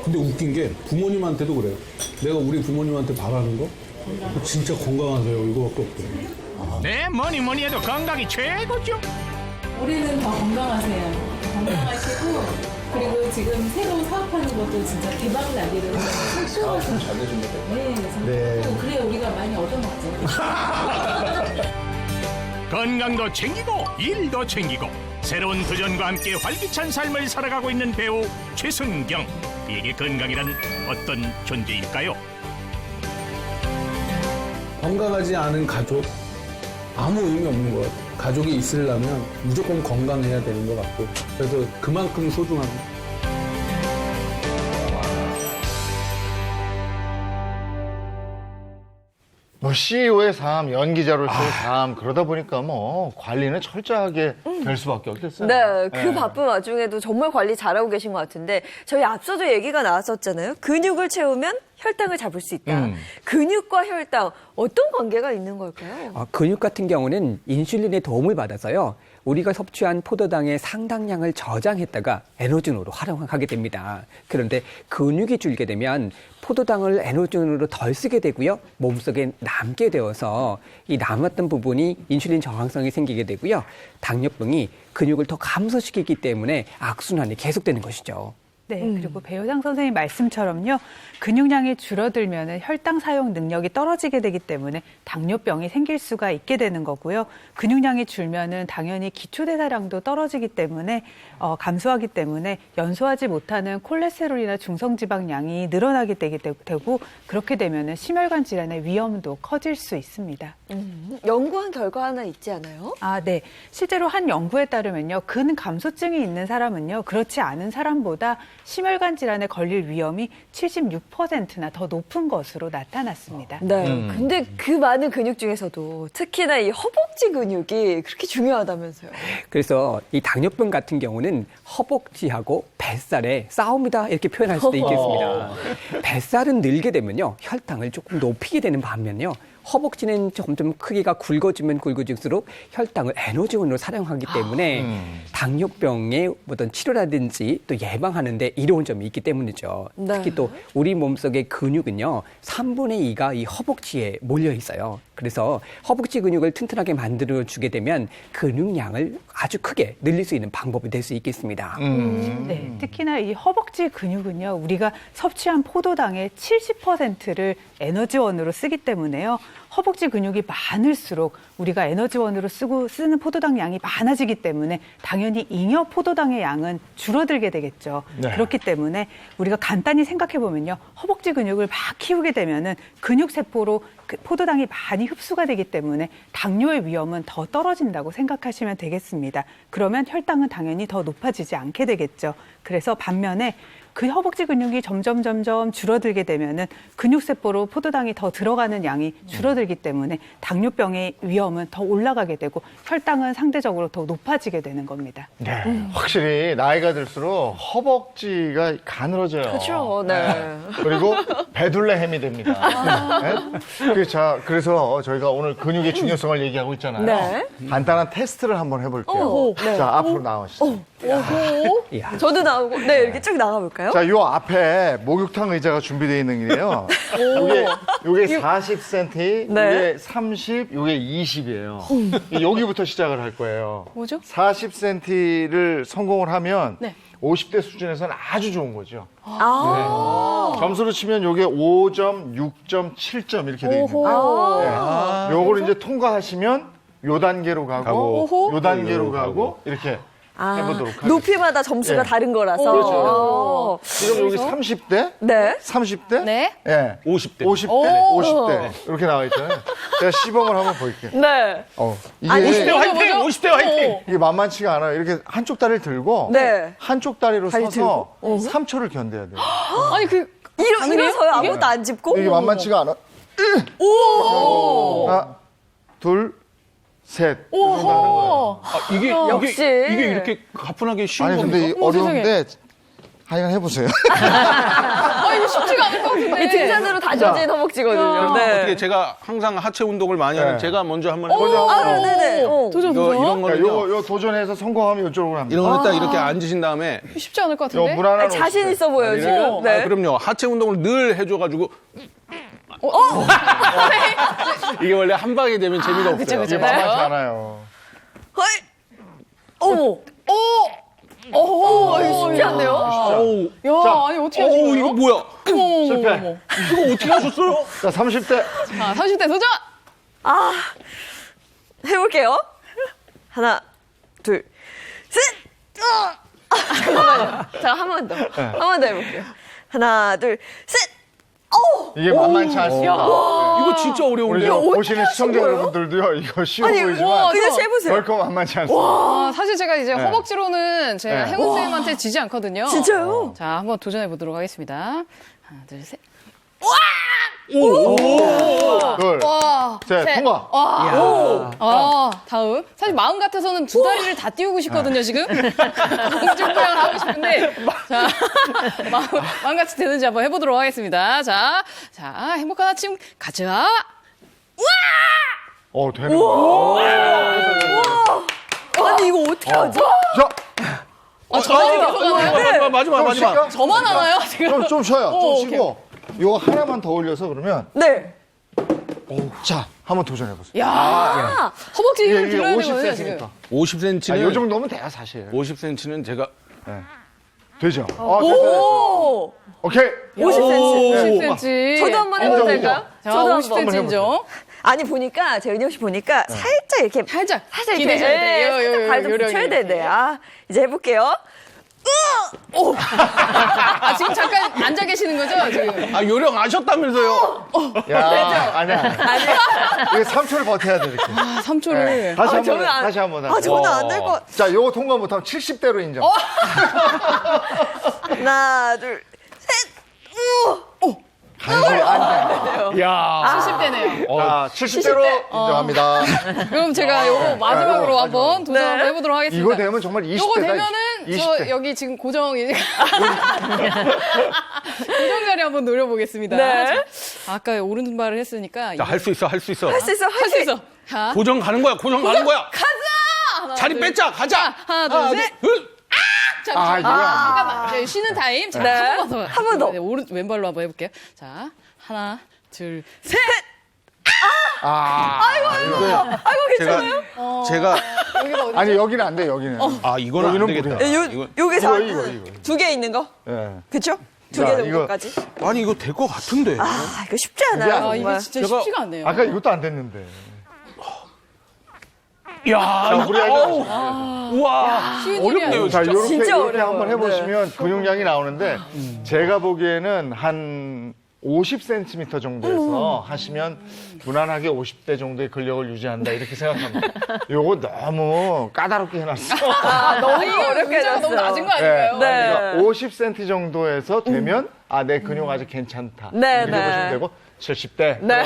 근데 웃긴 게 부모님한테도 그래요. 내가 우리 부모님한테 바라는 거 진짜 건강하세요 이거밖에 없대. 네, 뭐니 해도 건강이 최고죠. 올해는 더 건강하세요. 건강하시고 그리고 지금 새로 사업하는 것도 진짜 대박 나기를 잘 되십니다. 네, 그래야 우리가 많이 얻어먹죠. 건강도 챙기고 일도 챙기고 새로운 도전과 함께 활기찬 삶을 살아가고 있는 배우 최승경. 이게 건강이란 어떤 존재일까요? 건강하지 않은 가족 아무 의미 없는 것 같아요. 가족이 있으려면 무조건 건강해야 되는 것 같고 그래서 그만큼 소중합니다. 뭐 CEO의 삶, 연기자로서의 삶 그러다 보니까 뭐 관리는 철저하게 될 수밖에 없겠어요. 네, 그 바쁜 와중에도 정말 관리 잘하고 계신 것 같은데 저희 앞서도 얘기가 나왔었잖아요. 근육을 채우면 혈당을 잡을 수 있다. 근육과 혈당 어떤 관계가 있는 걸까요? 근육 같은 경우는 인슐린의 도움을 받아서요. 우리가 섭취한 포도당의 상당량을 저장했다가 에너지원으로 활용하게 됩니다. 그런데 근육이 줄게 되면 포도당을 에너지원으로 덜 쓰게 되고요. 몸속에 남게 되어서 이 남았던 부분이 인슐린 저항성이 생기게 되고요. 당뇨병이 근육을 더 감소시키기 때문에 악순환이 계속되는 것이죠. 네, 그리고 배효상 선생님 말씀처럼요. 근육량이 줄어들면 혈당 사용 능력이 떨어지게 되기 때문에 당뇨병이 생길 수가 있게 되는 거고요. 근육량이 줄면은 당연히 기초대사량도 떨어지기 때문에 감소하기 때문에 연소하지 못하는 콜레스테롤이나 중성지방량이 늘어나게 되고 그렇게 되면은 심혈관 질환의 위험도 커질 수 있습니다. 연구한 결과 하나 있지 않아요? 아, 네. 실제로 한 연구에 따르면요. 근감소증이 있는 사람은요. 그렇지 않은 사람보다 심혈관 질환에 걸릴 위험이 76%나 더 높은 것으로 나타났습니다. 네. 근데 그 많은 근육 중에서도 특히나 이 허벅지 근육이 그렇게 중요하다면서요. 그래서 이 당뇨병 같은 경우는 허벅지하고 뱃살의 싸움이다 이렇게 표현할 수도 있겠습니다. 뱃살은 늘게 되면요. 혈당을 조금 높이게 되는 반면요. 허벅지는 점점 크기가 굵어지면 굵어질수록 혈당을 에너지원으로 사용하기 때문에 당뇨병의 어떤 치료라든지 또 예방하는 데 이로운 점이 있기 때문이죠. 네. 특히 또 우리 몸속의 근육은요. 3분의 2가 이 허벅지에 몰려 있어요. 그래서 허벅지 근육을 튼튼하게 만들어주게 되면 근육량을 아주 크게 늘릴 수 있는 방법이 될 수 있겠습니다. 네, 특히나 이 허벅지 근육은요. 우리가 섭취한 포도당의 70%를 에너지원으로 쓰기 때문에요. 허벅지 근육이 많을수록 우리가 에너지원으로 쓰는 포도당 양이 많아지기 때문에 당연히 잉여 포도당의 양은 줄어들게 되겠죠. 네. 그렇기 때문에 우리가 간단히 생각해 보면요. 허벅지 근육을 막 키우게 되면은 근육세포로 포도당이 많이 흡수가 되기 때문에 당뇨의 위험은 더 떨어진다고 생각하시면 되겠습니다. 그러면 혈당은 당연히 더 높아지지 않게 되겠죠. 그래서 반면에 그 허벅지 근육이 점점 줄어들게 되면은 근육세포로 포도당이 더 들어가는 양이 줄어들기 때문에 당뇨병의 위험은 더 올라가게 되고 혈당은 상대적으로 더 높아지게 되는 겁니다. 네, 확실히 나이가 들수록 허벅지가 가늘어져요. 그렇죠. 네. 그리고 배둘레 햄이 됩니다. 네? 그래서 저희가 오늘 근육의 중요성을 얘기하고 있잖아요. 네. 간단한 테스트를 한번 해볼게요. 네. 자, 앞으로 나오시죠. 오호. 저도 나오고, 네, 이렇게 쭉 나가볼까요? 자, 요 앞에 목욕탕 의자가 준비되어 있는 게요. 요게 40cm, 네. 요게 30, 요게 20이에요. 여기부터 시작을 할 거예요. 뭐죠? 40cm를 성공을 하면 네. 50대 수준에서는 아주 좋은 거죠. 아. 네. 점수로 치면 요게 5점, 6점, 7점 이렇게 되어 있는 오호. 거예요. 네. 요걸 이제 통과하시면 요 단계로 가고 요 단계로 가고 이렇게 해보도록 하겠습니다. 높이마다 점수가 네. 다른 거라서. 그렇죠. 지금 여기 30대, 네. 30대, 네. 예, 50대, 50대, 오. 50대 이렇게 나와 있잖아요. 제가 시범을 한번 보일게요. 네. 이게 아니, 50대 화이팅! 50대 화이팅! 이게 만만치가 않아요. 이렇게 한쪽 다리를 들고 네. 한쪽 다리로 다리 서서 들고. 3초를 견뎌야 돼요. 아니 일어서요? 아무것도 안 짚고? 이게 만만치가 않아. 오! 하나, 둘, 셋. 오호. 이게 역시. 이게 이렇게 가뿐하게 쉬운 아니 겁니까? 근데 어려운데 하여간 해보세요. 이거 쉽지가 않을 것 같은데. 등산으로 다져진 허벅지거든요. 어떻게 제가 항상 하체 운동을 많이 하는 네. 제가 먼저 한번 네네. 도전. 이런 거는요. 요 도전해서 성공하면 이쪽으로 합니다. 이런 거는 딱 이렇게 앉으신 다음에 쉽지 않을 것 요 같은데. 물 하나 자신 있어 보여요, 지금. 네. 그럼요. 하체 운동을 늘 해줘가지고 이게 원래 한 방에 되면 재미가 없어요. 이게 만만치 않아요. 어머. 이거 쉽지 않네요. 야, 아니 어떻게 하신 거예요? 이거 뭐야? 실패. 이거 어떻게 하셨어요? 자, 30대. 자, 30대 도전. 해볼게요. 하나, 둘, 셋! 잠깐만요. 자, 한 번 더. 한 번 더 해볼게요. 하나, 둘, 셋! 이게 만만치 않습니다. 이거 진짜 우리 어려운데요. 저 보시는 시청자 여러분들도요, 이거 쉬워 보이지만 그냥 해보세요. 결코 만만치 않습니다. 사실 제가 이제 네. 허벅지로는 제가 네. 행운 쌤한테 지지 않거든요. 진짜요? 자, 한번 도전해 보도록 하겠습니다. 하나, 둘, 셋. 둘, 와, 셋, 통과. 다음. 사실 마음 같아서는 두 다리를 다 띄우고 싶거든요, 지금. 공중부양을 하고 싶은데. 자, 마음같이 되는지 한번 해보도록 하겠습니다. 자, 행복한 아침 가자. 되는 거. 아니, 이거 어떻게 하죠? 저만이 계속 하나요? 마지막. 저만 하나요, 지금? 좀 쉬어요. 좀 쉬고. 요거 하나만 더 올려서 그러면. 네. 자, 한번 도전해보세요. 야, 허벅지 힘을 이게 길러야 되거든요, 지금. 50cm는 요 정도면 돼요, 사실. 50cm는 제가 되죠. 오! 오케이. 50cm. 50cm. 저도 한번 해도 인정, 될까요? 자, 저도 한번 50cm 인정. 아니, 보니까, 제가 은영 씨 보니까 살짝 이렇게. 살짝 이렇게. 기대셔야 돼요. 살짝 발도 요령이. 붙여야 되네. 이제 해볼게요. 지금 잠깐 앉아 계시는 거죠, 지금? 요령 아셨다면서요? 야, 아니야. 이게 3초를 버텨야 돼, 이렇게. 3초를. 다시 한 번. 저는 안 될 것. 자, 요거 통과 못하면 70대로 인정. 하나, 둘, 셋! 간신히 안 돼. 야. 70대네요. 자, 70대로 인정합니다. 그럼 제가 요거 마지막으로 요거 한번 도전 네. 한번 해보도록 하겠습니다. 이거 되면 정말 20대다. 요거 되면은 20대. 저 여기 지금 고정 자리 한번 노려보겠습니다. 네. 자, 아까 오른발을 했으니까 자, 할 수 있어. 할 수 있어, 할 수 있어. 자, 고정 가는 거야. 고정 가는 거야. 가자. 하나, 자리 둘, 뺏자. 가자. 하나, 둘, 셋. 자, 잠깐만. 네, 쉬는 타임. 자, 네. 한 번 더. 한번 더. 네, 왼발로 한번 해볼게요. 자, 하나, 둘, 셋. 제가 여기가 어디? 아니, 여기는 안 돼, 여기는. 이거는 안 여기는 되겠다. 무리야. 요게 이거. 2개 있는 거? 예. 그쵸? 두 자, 개 이거. 정도까지? 아니 이거 될 것 같은데. 이거 쉽지 않아요. 야, 이게 정말. 진짜 제가 쉽지가 않네요. 아까 이것도 안 됐는데. 야, 무리하게. 우와, 쉬운 일이 어렵네요. 아니에요. 자, 진짜 이렇게 어려워요. 한번 해보시면 근육량이 나오는데 제가 보기에는 한 50cm 정도에서 하시면 무난하게 50대 정도의 근력을 유지한다 이렇게 생각합니다. 요거 너무 까다롭게 해놨어. 너무 이게 어렵게 의자가 해놨어. 너무 낮은 거 아닌가요? 네. 그러니까 50cm 정도에서 되면 내 근육 아직 괜찮다. 네, 이렇게 네. 보시면 되고 70대. 네.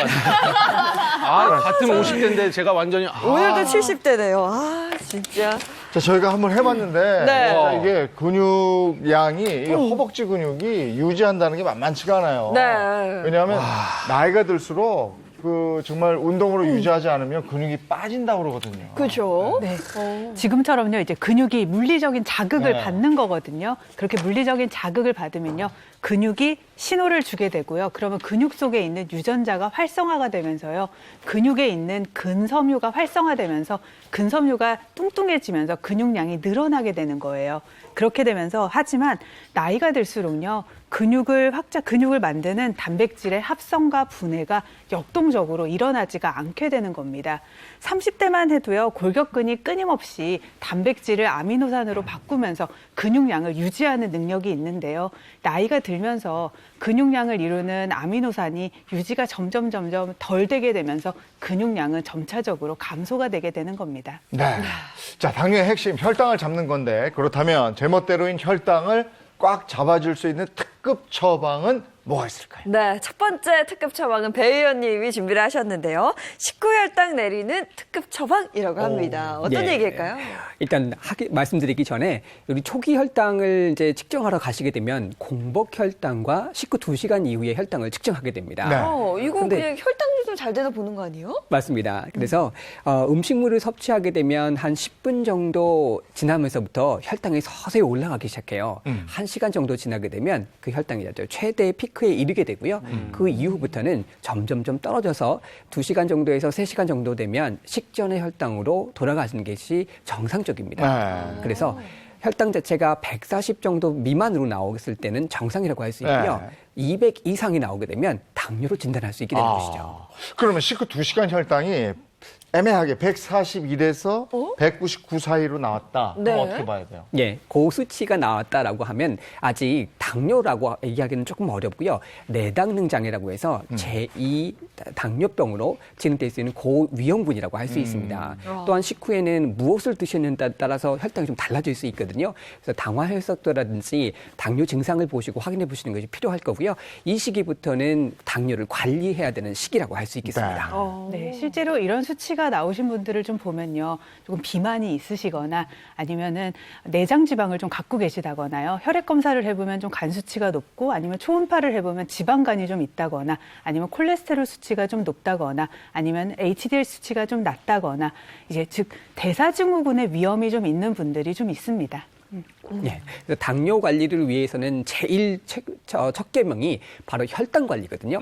같은 50대인데 제가 완전히 오늘도 70대네요. 진짜. 자, 저희가 한번 해봤는데 네. 진짜 이게 근육량이 이게 허벅지 근육이 유지한다는 게 만만치가 않아요. 네. 왜냐하면 나이가 들수록 그 정말 운동으로 유지하지 않으면 근육이 빠진다고 그러거든요. 그렇죠. 네. 지금처럼요, 이제 근육이 물리적인 자극을 네. 받는 거거든요. 그렇게 물리적인 자극을 받으면요, 근육이 신호를 주게 되고요. 그러면 근육 속에 있는 유전자가 활성화가 되면서요. 근육에 있는 근섬유가 활성화되면서 근섬유가 뚱뚱해지면서 근육량이 늘어나게 되는 거예요. 그렇게 되면서 하지만 나이가 들수록요. 근육을 만드는 단백질의 합성과 분해가 역동적으로 일어나지가 않게 되는 겁니다. 30대만 해도요, 골격근이 끊임없이 단백질을 아미노산으로 바꾸면서 근육량을 유지하는 능력이 있는데요. 나이가 들면서 근육량을 이루는 아미노산이 유지가 점점 덜 되게 되면서 근육량은 점차적으로 감소가 되게 되는 겁니다. 네. 자, 당뇨의 핵심, 혈당을 잡는 건데, 그렇다면 제멋대로인 혈당을 꽉 잡아줄 수 있는 특급 처방은 뭐가 있을까요? 네, 첫 번째 특급 처방은 배 의원님이 준비를 하셨는데요. 식후혈당 내리는 특급 처방이라고 합니다. 어떤 예. 얘기일까요? 일단 말씀드리기 전에 우리 초기 혈당을 이제 측정하러 가시게 되면 공복 혈당과 식후 2시간 이후의 혈당을 측정하게 됩니다. 이거 근데 그냥 혈당 조절 잘 돼서 보는 거 아니에요? 맞습니다. 그래서 음식물을 섭취하게 되면 한 10분 정도 지나면서부터 혈당이 서서히 올라가기 시작해요. 1시간 정도 지나게 되면 그 혈당이 최대 피크에 이르게 되고요. 그 이후부터는 점점점 떨어져서 2시간 정도에서 3시간 정도 되면 식전의 혈당으로 돌아가는 것이 정상적입니다. 그래서 혈당 자체가 140 정도 미만으로 나왔을 때는 정상이라고 할 수 있고요. 200 이상이 나오게 되면 당뇨로 진단할 수 있게 되는 것이죠. 그러면 식후 2시간 혈당이 애매하게 141에서 199 사이로 나왔다. 네. 그럼 어떻게 봐야 돼요? 예, 그 수치가 나왔다라고 하면 아직 당뇨라고 얘기하기는 조금 어렵고요. 내당능 장애라고 해서 제2 당뇨병으로 진행될 수 있는 고위험군이라고 할 수 있습니다. 또한 식후에는 무엇을 드셨는지에 따라서 혈당이 좀 달라질 수 있거든요. 그래서 당화혈색도라든지 당뇨 증상을 보시고 확인해 보시는 것이 필요할 거고요. 이 시기부터는 당뇨를 관리해야 되는 시기라고 할 수 있겠습니다. 네, 실제로 이런 수치가 나오신 분들을 좀 보면요. 조금 비만이 있으시거나 아니면은 내장 지방을 좀 갖고 계시다거나요. 혈액 검사를 해보면 좀 간 수치가 높고 아니면 초음파를 해보면 지방간이 좀 있다거나 아니면 콜레스테롤 수치가 좀 높다거나 아니면 HDL 수치가 좀 낮다거나 이제 즉 대사증후군의 위험이 좀 있는 분들이 좀 있습니다. 예, 그래서 당뇨 관리를 위해서는 제일 첫 계명이 바로 혈당 관리거든요.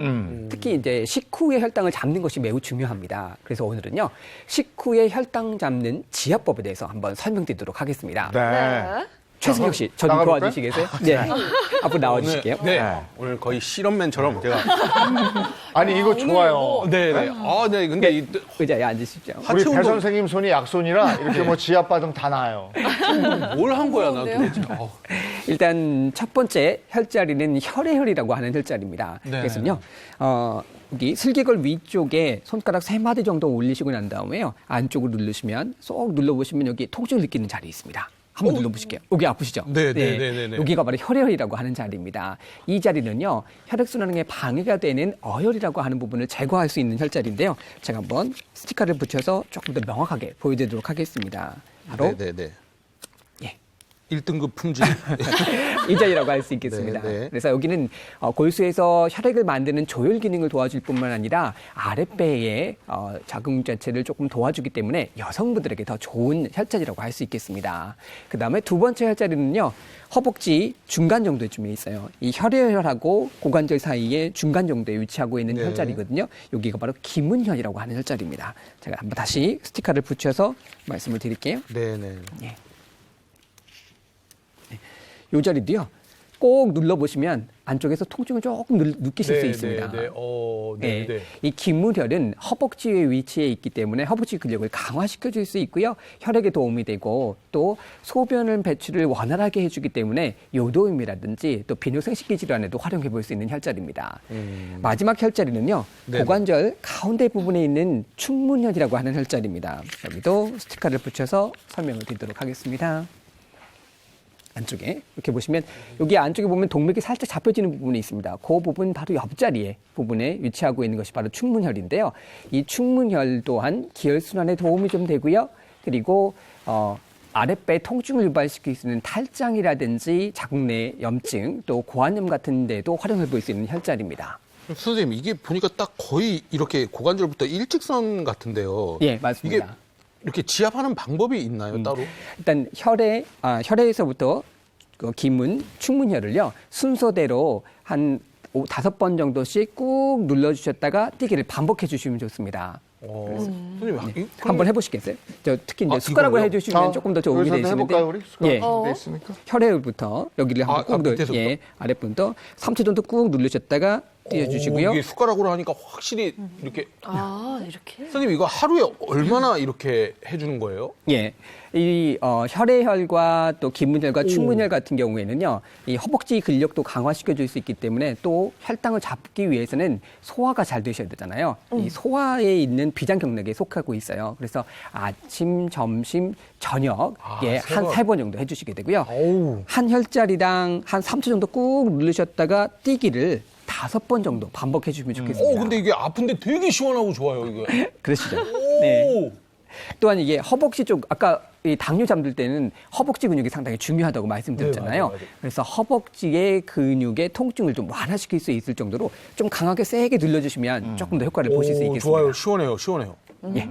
특히 이제 식후의 혈당을 잡는 것이 매우 중요합니다. 그래서 오늘은요, 식후의 혈당 잡는 지압법에 대해서 한번 설명드리도록 하겠습니다. 네. 최승혁 씨, 저 좀 도와주시겠어요? 네. 앞으로 나와주실게요. 오늘 거의 실험맨처럼 제가. 아니, 이거 좋아요. 네네. 네, 근데 의자에 앉으시죠. 우리 배 선생님 손이 약손이라 이렇게 뭐 지압받으면 다 나아요. 뭘 한 거야, 나 도대체. 일단 첫 번째 혈자리는 혈의혈이라고 하는 혈자리입니다. 네. 그래서요, 여기 슬개골 위쪽에 손가락 3마디 정도 올리시고 난 다음에요, 안쪽으로 누르시면 쏙 눌러보시면 여기 통증을 느끼는 자리 있습니다. 한번 눌러보실게요. 여기 아프시죠? 네. 여기가 바로 혈혈이라고 하는 자리입니다. 이 자리는요, 혈액순환에 방해가 되는 어혈이라고 하는 부분을 제거할 수 있는 혈자리인데요. 제가 한번 스티커를 붙여서 조금 더 명확하게 보여드리도록 하겠습니다. 바로 네네네. 예. 1등급 품질. 이 자리라고 할 수 있겠습니다. 네. 그래서 여기는 골수에서 혈액을 만드는 조혈 기능을 도와줄 뿐만 아니라 아랫배의 자궁 자체를 조금 도와주기 때문에 여성분들에게 더 좋은 혈자리라고 할 수 있겠습니다. 그다음에 두 번째 혈자리는요, 허벅지 중간 정도쯤에 있어요. 이 혈혈하고 고관절 사이에 중간 정도에 위치하고 있는 혈자리거든요. 여기가 바로 기문혈이라고 하는 혈자리입니다. 제가 한번 다시 스티커를 붙여서 말씀을 드릴게요. 네네. 예. 이 자리도요, 꼭 눌러보시면 안쪽에서 통증을 조금 느끼실 수 있습니다. 이 기문혈은 허벅지에 위치해 있기 때문에 허벅지 근력을 강화시켜줄 수 있고요. 혈액에 도움이 되고 또 소변을 배출을 원활하게 해주기 때문에 요도임이라든지 또 비뇨생식기 질환에도 활용해 볼 수 있는 혈자리입니다. 마지막 혈자리는요, 고관절 가운데 부분에 있는 충문혈이라고 하는 혈자리입니다. 여기도 스티커를 붙여서 설명을 드리도록 하겠습니다. 안쪽에 이렇게 보시면 여기 안쪽에 보면 동맥이 살짝 잡혀지는 부분이 있습니다. 그 부분 바로 옆자리에 부분에 위치하고 있는 것이 바로 충문혈인데요. 이 충문혈 또한 기혈순환에 도움이 좀 되고요. 그리고 아랫배 통증을 유발시킬 수 있는 탈장이라든지 자궁 내 염증 또 고환염 같은 데도 활용해 볼 수 있는 혈자리입니다. 선생님, 이게 보니까 딱 거의 이렇게 고관절부터 일직선 같은데요. 예, 맞습니다. 이게 이렇게 지압하는 방법이 있나요, 따로? 일단 혈에서부터 그 기문, 충문혈을요, 순서대로 한 5번 정도씩 꾹 눌러주셨다가 뛰기를 반복해 주시면 좋습니다. 선생님, 한번 해보시겠어요? 특히 이제 아, 숟가락으로 이걸로요? 해주시면 조금 더 도움이 여기서 되시는데. 해볼까요, 우리? 숟가락 돼 있으니까. 혈액부터 여기를 한번 꾹 밑에서부터? 아랫부터 3초 정도 꾹 누르셨다가 띄워주시고요. 이게 숟가락으로 하니까 확실히 이렇게. 이렇게? 선생님, 이거 하루에 얼마나 이렇게 해주는 거예요? 예. 이 혈액혈과 또 기문혈과 충문혈 같은 경우에는요, 이 허벅지 근력도 강화시켜 줄 수 있기 때문에 또 혈당을 잡기 위해서는 소화가 잘 되셔야 되잖아요. 이 소화에 있는 비장 경락에 속하고 있어요. 그래서 아침, 점심, 저녁 한 3번 정도 해주시게 되고요. 한 혈자리당 한 3초 정도 꾹 누르셨다가 뛰기를 5번 정도 반복해 주시면 좋겠습니다. 근데 이게 아픈데 되게 시원하고 좋아요, 이거. 그러시죠. 네. 또한 이게 허벅지 쪽, 아까 이 당뇨 잠들 때는 허벅지 근육이 상당히 중요하다고 말씀드렸잖아요. 맞아요. 그래서 허벅지의 근육의 통증을 좀 완화시킬 수 있을 정도로 좀 강하게 세게 눌러주시면 조금 더 효과를 보실 수 있겠습니다. 좋아요, 시원해요. 예.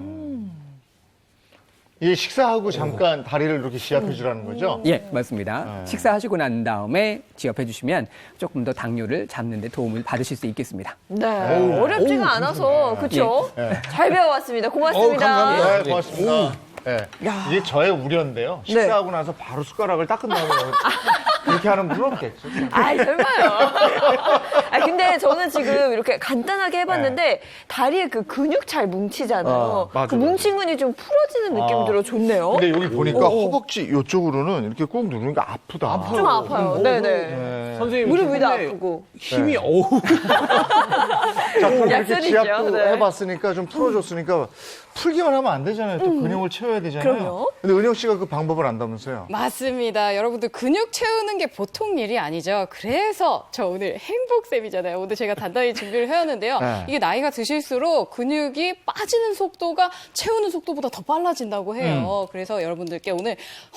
이 식사하고 잠깐 다리를 이렇게 지압해 주라는 거죠? 예, 맞습니다. 식사하시고 난 다음에 지압해 주시면 조금 더 당뇨를 잡는 데 도움을 받으실 수 있겠습니다. 네, 어렵지가 않아서 그렇죠? 잘 배워왔습니다. 고맙습니다. 감사합니다. 네, 고맙습니다. 네. 이게 저의 우려인데요. 식사하고 나서 바로 숟가락을 닦은 다음에 그렇게 하는 분은 없겠죠. 설마요. 근데 저는 지금 이렇게 간단하게 해봤는데 다리에 그 근육 잘 뭉치잖아요. 맞아, 그 뭉친 근이 좀 풀어지는 느낌이 들어 좋네요. 근데 여기 보니까 허벅지 이쪽으로는 이렇게 꾹 누르니까 아프다. 좀 아파요. 네네. 선생님, 무릎 위도 근데 아프고. 힘이 어우. 자, 그럼 이렇게 약선이죠. 지압도 네. 해봤으니까 좀 풀어줬으니까 풀기만 하면 안 되잖아요. 또 근육을 채워야 되잖아요. 그럼요. 근데 은영 씨가 그 방법을 안다면서요? 맞습니다. 여러분들 근육 채우는 게 보통 일이 아니죠. 그래서 저 오늘 행복쌤이잖아요. 오늘 제가 단단히 준비를 해왔는데요. 네. 이게 나이가 드실수록 근육이 빠지는 속도가 채우는 속도보다 더 빨라진다고 해요. 그래서 여러분들께 오늘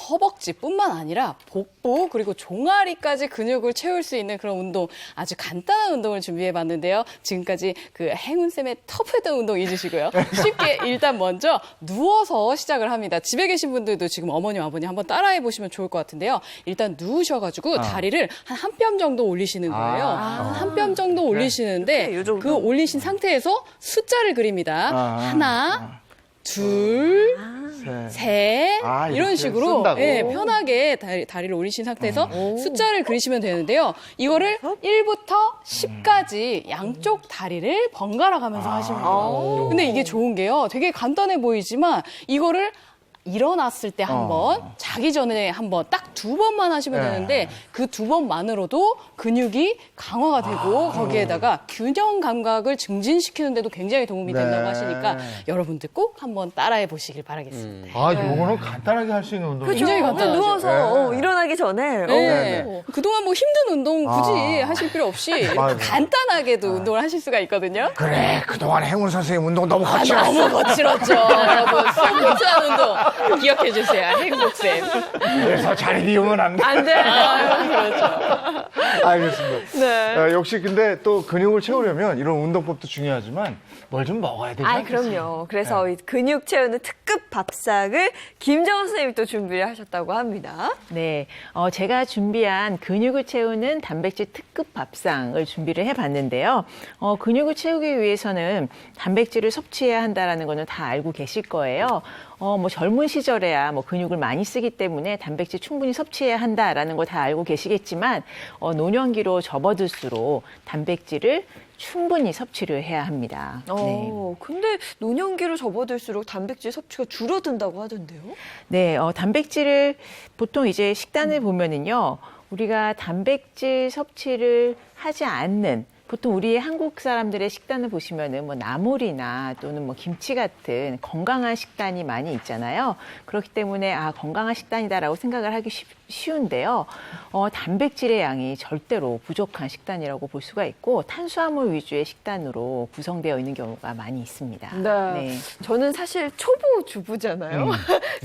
허벅지뿐만 아니라 복부 그리고 종아리까지 근육을 채울 수 있는 그런 운동, 아주 간단한 운동을 준비해봤는데요. 지금까지 그 행운쌤의 터프했던 운동 잊으시고요. 쉽게 일단 먼저 누워서 시작을 합니다. 집에 계신 분들도 지금 어머님, 아버님 한번 따라해 보시면 좋을 것 같은데요. 일단 누우셔가지고 다리를 한 뼘 정도 올리시는 거예요. 한 뼘 정도 올리시는데 그 올리신 상태에서 숫자를 그립니다. 하나, 둘, 셋 이런 이렇게 식으로 쓴다고? 예, 편하게 다리를 올리신 상태에서 숫자를 그리시면 되는데요. 이거를 1부터 10까지 양쪽 다리를 번갈아 가면서 하시면 돼요. 근데 이게 좋은 게요. 되게 간단해 보이지만 이거를 일어났을 때 한 번, 자기 전에 한 번, 딱 2번만 하시면 되는데 그 2번만으로도 근육이 강화가 되고 거기에다가 균형 감각을 증진시키는 데도 굉장히 도움이 된다고 하시니까 여러분들 꼭 한번 따라해 보시길 바라겠습니다. 요거는 간단하게 할 수 있는 운동이에요. 굉장히 간단하죠. 누워서 일어나기 전에. 네. 그동안 뭐 힘든 운동 굳이 하실 필요 없이 이렇게 맞아요. 간단하게도 운동을 하실 수가 있거든요. 그래, 그동안 행운 선생님 운동 너무 거칠었어. 너무 거칠었죠. 여러분, 스포츠하는 운동 기억해 주세요. 행복쌤. 그래서 자리 비우면 안 돼. 안 돼요. 그렇죠. 알겠습니다. 네. 역시 근데 또 근육을 채우려면 이런 운동법도 중요하지만 뭘 좀 먹어야 되지 않겠어요? 그럼요. 그래서 이 근육 채우는 특급 밥상을 김정은 선생님이 또 준비를 하셨다고 합니다. 네, 제가 준비한 근육을 채우는 단백질 특급 밥상을 준비를 해봤는데요. 근육을 채우기 위해서는 단백질을 섭취해야 한다라는 거는 다 알고 계실 거예요. 뭐 젊은 시절에야 뭐 근육을 많이 쓰기 때문에 단백질 충분히 섭취해야 한다라는 거 다 알고 계시겠지만 노년기로 접어들수록 단백질을 충분히 섭취를 해야 합니다. 근데 노년기로 접어들수록 단백질 섭취가 줄어든다고 하던데요? 네, 단백질을 보통 이제 식단을 보면은요, 우리가 단백질 섭취를 하지 않는 보통 우리 한국 사람들의 식단을 보시면은 뭐 나물이나 또는 뭐 김치 같은 건강한 식단이 많이 있잖아요. 그렇기 때문에 건강한 식단이다라고 생각을 하기 쉬운데요. 단백질의 양이 절대로 부족한 식단이라고 볼 수가 있고 탄수화물 위주의 식단으로 구성되어 있는 경우가 많이 있습니다. 네. 저는 사실 초보 주부잖아요.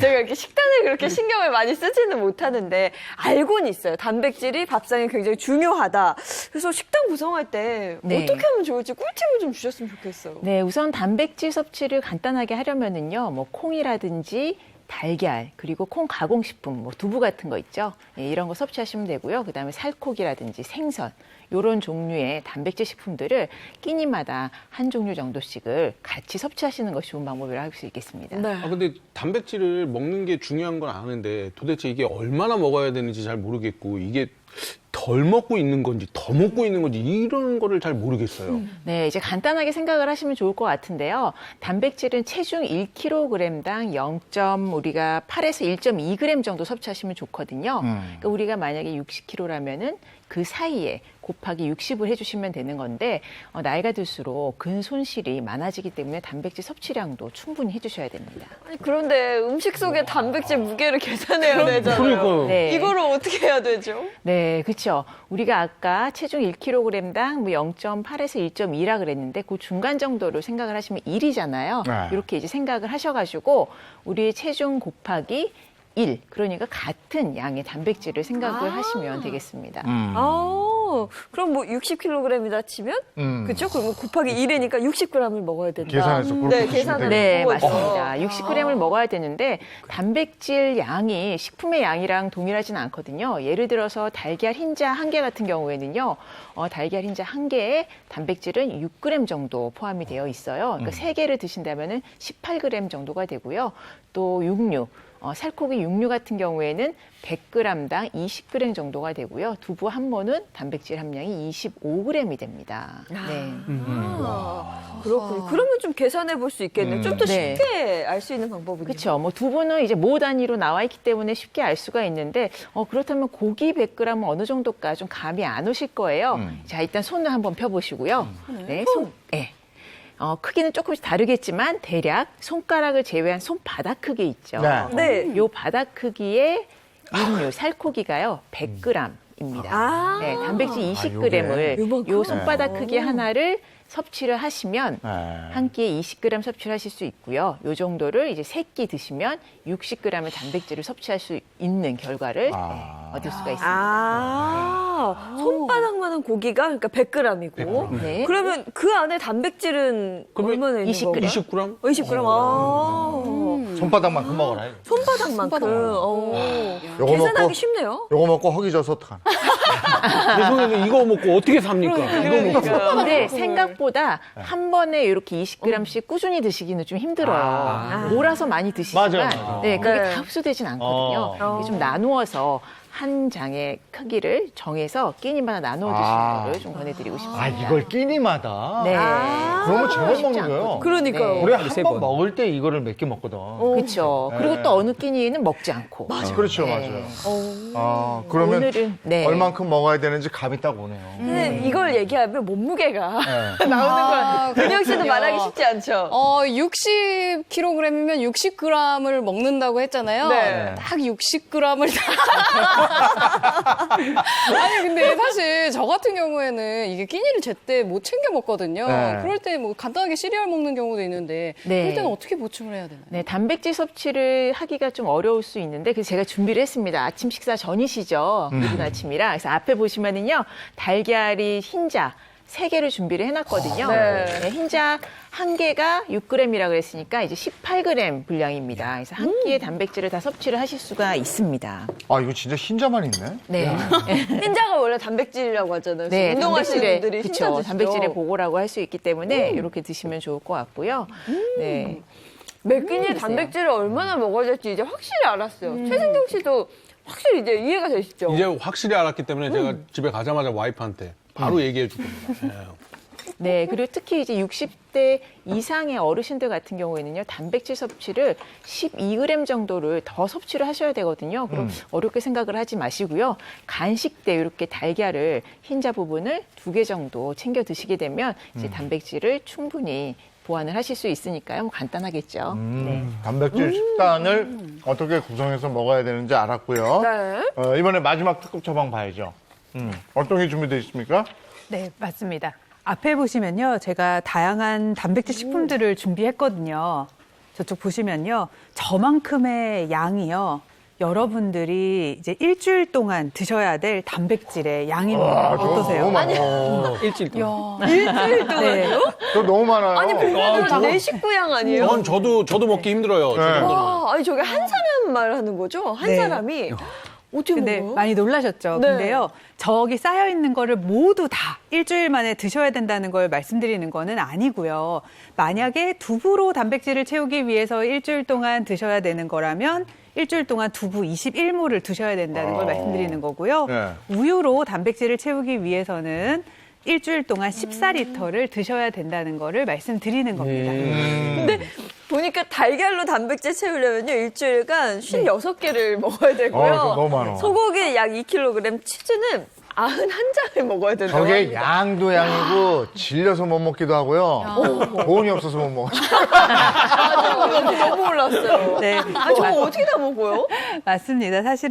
제가 이렇게 식단을 그렇게 신경을 많이 쓰지는 못하는데 알고는 있어요. 단백질이 밥상에 굉장히 중요하다. 그래서 식단 구성할 때 어떻게 하면 좋을지 꿀팁을 좀 주셨으면 좋겠어요. 네, 우선 단백질 섭취를 간단하게 하려면은요, 뭐 콩이라든지 달걀, 그리고 콩 가공식품, 뭐 두부 같은 거 있죠. 예, 이런 거 섭취하시면 되고요. 그다음에 살코기라든지 생선, 이런 종류의 단백질 식품들을 끼니마다 한 종류 정도씩을 같이 섭취하시는 것이 좋은 방법이라고 할 수 있겠습니다. 근데 단백질을 먹는 게 중요한 건 아는데 도대체 이게 얼마나 먹어야 되는지 잘 모르겠고 이게 덜 먹고 있는 건지 더 먹고 있는 건지 이런 거를 잘 모르겠어요. 네, 이제 간단하게 생각을 하시면 좋을 것 같은데요. 단백질은 체중 1kg당 우리가 8에서 1.2g 정도 섭취하시면 좋거든요. 그러니까 우리가 만약에 60kg라면은 그 사이에 곱하기 60을 해주시면 되는 건데 나이가 들수록 근손실이 많아지기 때문에 단백질 섭취량도 충분히 해주셔야 됩니다. 아니, 그런데 음식 속에 단백질 무게를 계산해야 되잖아요. 그러니까요. 네. 이거를 어떻게 해야 되죠? 네, 그렇죠. 우리가 아까 체중 1kg당 뭐 0.8에서 1.2라 그랬는데 그 중간 정도를 생각을 하시면 1이잖아요. 네. 이렇게 이제 생각을 하셔가지고 우리의 체중 곱하기 1, 그러니까 같은 양의 단백질을 생각을 하시면 되겠습니다. 그럼 뭐 60kg이다 치면 그렇죠? 그러면 곱하기 1이니까 60g을 먹어야 된다. 계산해서 그렇게 네, 드시면 계산을 네, 해본 거죠. 맞습니다. 60g을 먹어야 되는데 단백질 양이 식품의 양이랑 동일하지는 않거든요. 예를 들어서 달걀 흰자 1개 같은 경우에는요. 달걀 흰자 1개에 단백질은 6g 정도 포함이 되어 있어요. 그러니까 3개를 드신다면 18g 정도가 되고요. 또 육류, 살코기 육류 같은 경우에는 100g당 20g 정도가 되고요. 두부 한 모는 단백질 함량이 25g이 됩니다. 네. 그렇군요. 그러면 좀 계산해 볼 수 있겠네요. 좀 더 쉽게 알 수 있는 방법이네요. 그렇죠. 뭐 두부는 이제 모 단위로 나와 있기 때문에 쉽게 알 수가 있는데 그렇다면 고기 100g은 어느 정도까 좀 감이 안 오실 거예요. 자, 일단 손을 한번 펴보시고요. 네, 네. 크기는 조금씩 다르겠지만 대략 손가락을 제외한 손바닥 크기 있죠. 네. 요 바닥 크기의 육류, 살코기가요 100g입니다. 네, 단백질 20g을 요 손바닥 크기 하나를 섭취를 하시면 한 끼에 20g 섭취를 하실 수 있고요. 요 정도를 이제 3끼 드시면 60g의 단백질을 섭취할 수 있는 결과를 얻을 수가 있습니다. 손바닥만한 고기가 그러니까 100g이고 네. 그러면 그 안에 단백질은 얼마나 있는 20g? 건가요? 20g? 20g. 손바닥만큼 먹어라. 손바닥만큼. 요거 계산하기 먹고, 쉽네요. 요거 먹고 허기 져서 어떡하나. 죄송해요. 이거 먹고 어떻게 삽니까? 이거 먹고. 근데 생각보다 한 번에 이렇게 20g씩 꾸준히 드시기는 좀 힘들어요. 몰아서 많이 드시지만 맞아요. 네, 그게 다 흡수되진 않거든요. 이게 좀 나누어서 한 장의 크기를 정해서 끼니마다 나누어 드시는 거를 좀 권해드리고 싶습니다. 이걸 끼니마다? 네. 그러면 제법 쉽지 먹는 거예요. 않거든요. 그러니까요. 우리 한 번 먹을 때 이거를 몇 개 먹거든. 그렇죠. 그리고 또 어느 끼니에는 먹지 않고. 그렇죠, 네. 맞아요. 그러면 오늘은 얼만큼 먹어야 되는지 감이 딱 오네요. 근데 이걸 얘기하면 몸무게가 나오는 걸 은영 씨도 말하기 쉽지 않죠. 60kg이면 60g을 먹는다고 했잖아요. 네. 딱 60g을 아니 근데 사실 저 같은 경우에는 이게 끼니를 제때 못 챙겨 먹거든요. 네. 그럴 때 뭐 간단하게 시리얼 먹는 경우도 있는데 그럴 때는 어떻게 보충을 해야 되나요? 네, 단백질 섭취를 하기가 좀 어려울 수 있는데 그래서 제가 준비를 했습니다. 아침 식사 전이시죠. 이른 아침이라. 그래서 앞에 보시면은요. 달걀이 흰자 3개를 준비를 해놨거든요. 네, 흰자 1개가 6g이라고 그랬으니까 이제 18g 분량입니다. 그래서 한 끼의 단백질을 다 섭취를 하실 수가 있습니다. 이거 진짜 흰자만 있네? 네. 흰자가 원래 단백질이라고 하잖아요. 네, 운동하시는 분들이 흰자 그쵸, 드시죠. 단백질의 보고라고 할 수 있기 때문에 이렇게 드시면 좋을 것 같고요. 네. 매 끼니에 단백질을 얼마나 먹어야 될지 이제 확실히 알았어요. 최승경 씨도 확실히 이제 이해가 되시죠? 이제 확실히 알았기 때문에 제가 집에 가자마자 와이프한테 바로 얘기해 줄 겁니다. 네, 그리고 특히 이제 60대 이상의 어르신들 같은 경우에는요, 단백질 섭취를 12g 정도를 더 섭취를 하셔야 되거든요. 그럼 어렵게 생각을 하지 마시고요. 간식 때 이렇게 달걀을 흰자 부분을 2개 정도 챙겨 드시게 되면 이제 단백질을 충분히 보완을 하실 수 있으니까요. 뭐 간단하겠죠. 네. 단백질 식단을 어떻게 구성해서 먹어야 되는지 알았고요. 네. 이번에 마지막 특급 처방 봐야죠. 어떤 게 준비되어 있습니까? 네, 맞습니다. 앞에 보시면요. 제가 다양한 단백질 식품들을 준비했거든요. 저쪽 보시면요. 저만큼의 양이요. 여러분들이 이제 일주일 동안 드셔야 될 단백질의 양입니다. 어떠세요? 일주일 동안. 일주일 동안요? 저 너무 많아요. 아니, 보면 내 식구양 아니에요? 저도 먹기 힘들어요. 와, 아니 저게 한 사람 말하는 거죠? 한 네. 사람이? 어떻게 근데 먹어요? 많이 놀라셨죠? 네. 근데요, 저기 쌓여 있는 거를 모두 다 일주일 만에 드셔야 된다는 걸 말씀드리는 거는 아니고요. 만약에 두부로 단백질을 채우기 위해서 일주일 동안 드셔야 되는 거라면 일주일 동안 두부 21모를 드셔야 된다는 걸 말씀드리는 거고요. 네. 우유로 단백질을 채우기 위해서는 일주일 동안 14리터를 드셔야 된다는 거를 말씀드리는 겁니다. 근데 보니까 달걀로 단백질 채우려면요, 일주일간 56개를 먹어야 되고요. 그거 너무 많아. 소고기 약 2kg, 치즈는 91장을 먹어야 된다고 저게 합니다. 양도 양이고 질려서 못 먹기도 하고요. 돈이 없어서 못 먹어요. 맞아, 너무 올랐어요. 네. 아, 저거 어떻게 다 먹어요? 맞습니다. 사실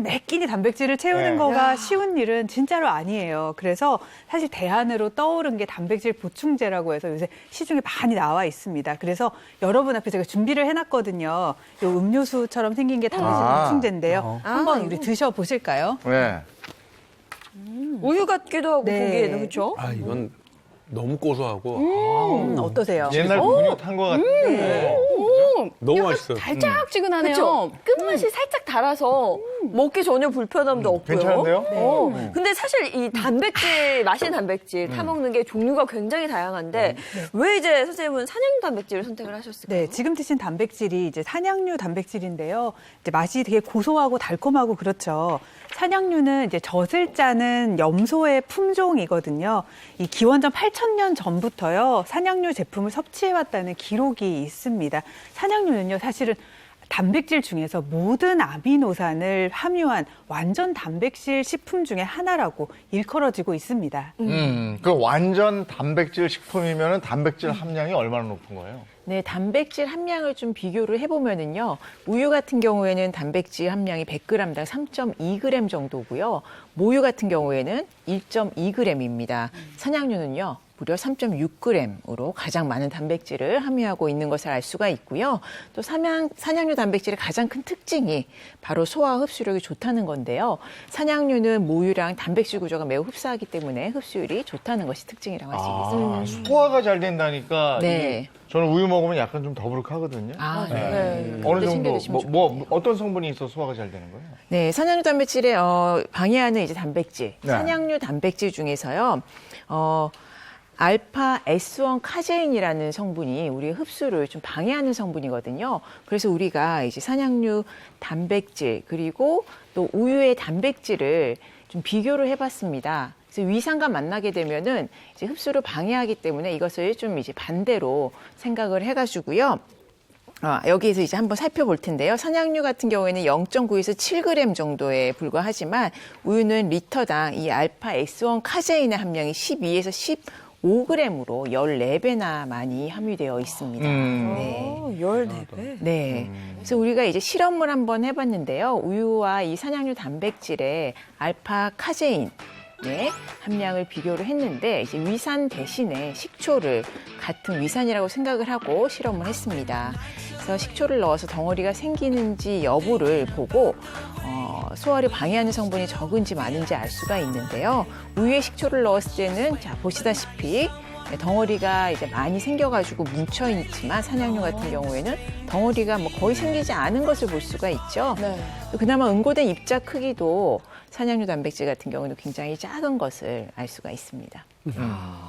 매 끼니 단백질을 채우는 네. 거가 쉬운 일은 진짜로 아니에요. 그래서 사실 대안으로 떠오른 게 단백질 보충제라고 해서 요새 시중에 많이 나와 있습니다. 그래서 여러분 앞에 제가 준비를 해놨거든요. 요 음료수처럼 생긴 게 단백질 보충제인데요. 한번 우리 드셔보실까요? 네. 우유 같기도 하고 네. 보기에는, 그렇죠? 이건 너무 고소하고 어떠세요? 옛날 분유 탄 것 같은데. 너무 맛있어요. 달짝지근하네요. 그렇죠? 끝맛이 살짝 달아서 먹기 전혀 불편함도 없고요. 괜찮은데요? 근데 사실 이 단백질, 맛있는 단백질 타먹는 게 종류가 굉장히 다양한데 왜 이제 선생님은 산양류 단백질을 선택을 하셨을까요? 네, 지금 드신 단백질이 이제 산양류 단백질인데요. 이제 맛이 되게 고소하고 달콤하고 그렇죠. 산양류는 이제 젖을 짜는 염소의 품종이거든요. 이 기원전 8,000년 전부터요, 산양류 제품을 섭취해왔다는 기록이 있습니다. 산양류는요, 사실은 단백질 중에서 모든 아미노산을 함유한 완전 단백질 식품 중에 하나라고 일컬어지고 있습니다. 그 완전 단백질 식품이면 단백질 함량이 얼마나 높은 거예요? 네, 단백질 함량을 좀 비교를 해보면은요, 우유 같은 경우에는 단백질 함량이 100g당 3.2g 정도고요, 모유 같은 경우에는 1.2g입니다. 산양류는요, 무려 3.6g으로 가장 많은 단백질을 함유하고 있는 것을 알 수가 있고요. 또 산양류 단백질의 가장 큰 특징이 바로 소화 흡수력이 좋다는 건데요. 산양류는 모유랑 단백질 구조가 매우 흡사하기 때문에 흡수율이 좋다는 것이 특징이라고 할 수 있습니다. 소화가 잘 된다니까. 네. 저는 우유 먹으면 약간 좀 더부룩하거든요. 네. 어느 챙겨 정도 드시면 어떤 성분이 있어 소화가 잘 되는 거예요? 네, 산양류 단백질에 방해하는 이제 단백질, 네. 산양류 단백질 중에서요, 알파 S1 카제인이라는 성분이 우리의 흡수를 좀 방해하는 성분이거든요. 그래서 우리가 이제 산양류 단백질 그리고 또 우유의 단백질을 좀 비교를 해봤습니다. 그래서 위산과 만나게 되면은 이제 흡수를 방해하기 때문에 이것을 좀 이제 반대로 생각을 해가지고요. 여기에서 이제 한번 살펴볼 텐데요. 산양류 같은 경우에는 0.9에서 7g 정도에 불과하지만 우유는 리터당 이 알파 S1 카제인의 함량이 12에서 15g으로 14배나 많이 함유되어 있습니다. 네. 14배? 네. 그래서 우리가 이제 실험을 한번 해봤는데요. 우유와 이 산양류 단백질의 알파 카제인 함량을 비교를 했는데 이제 위산 대신에 식초를 같은 위산이라고 생각을 하고 실험을 했습니다. 그래서 식초를 넣어서 덩어리가 생기는지 여부를 보고 소화를 방해하는 성분이 적은지 많은지 알 수가 있는데요. 우유에 식초를 넣었을 때는 자 보시다시피 덩어리가 이제 많이 생겨가지고 뭉쳐 있지만 산양류 같은 경우에는 덩어리가 뭐 거의 생기지 않은 것을 볼 수가 있죠. 네. 또 그나마 응고된 입자 크기도 산양류 단백질 같은 경우는 굉장히 작은 것을 알 수가 있습니다.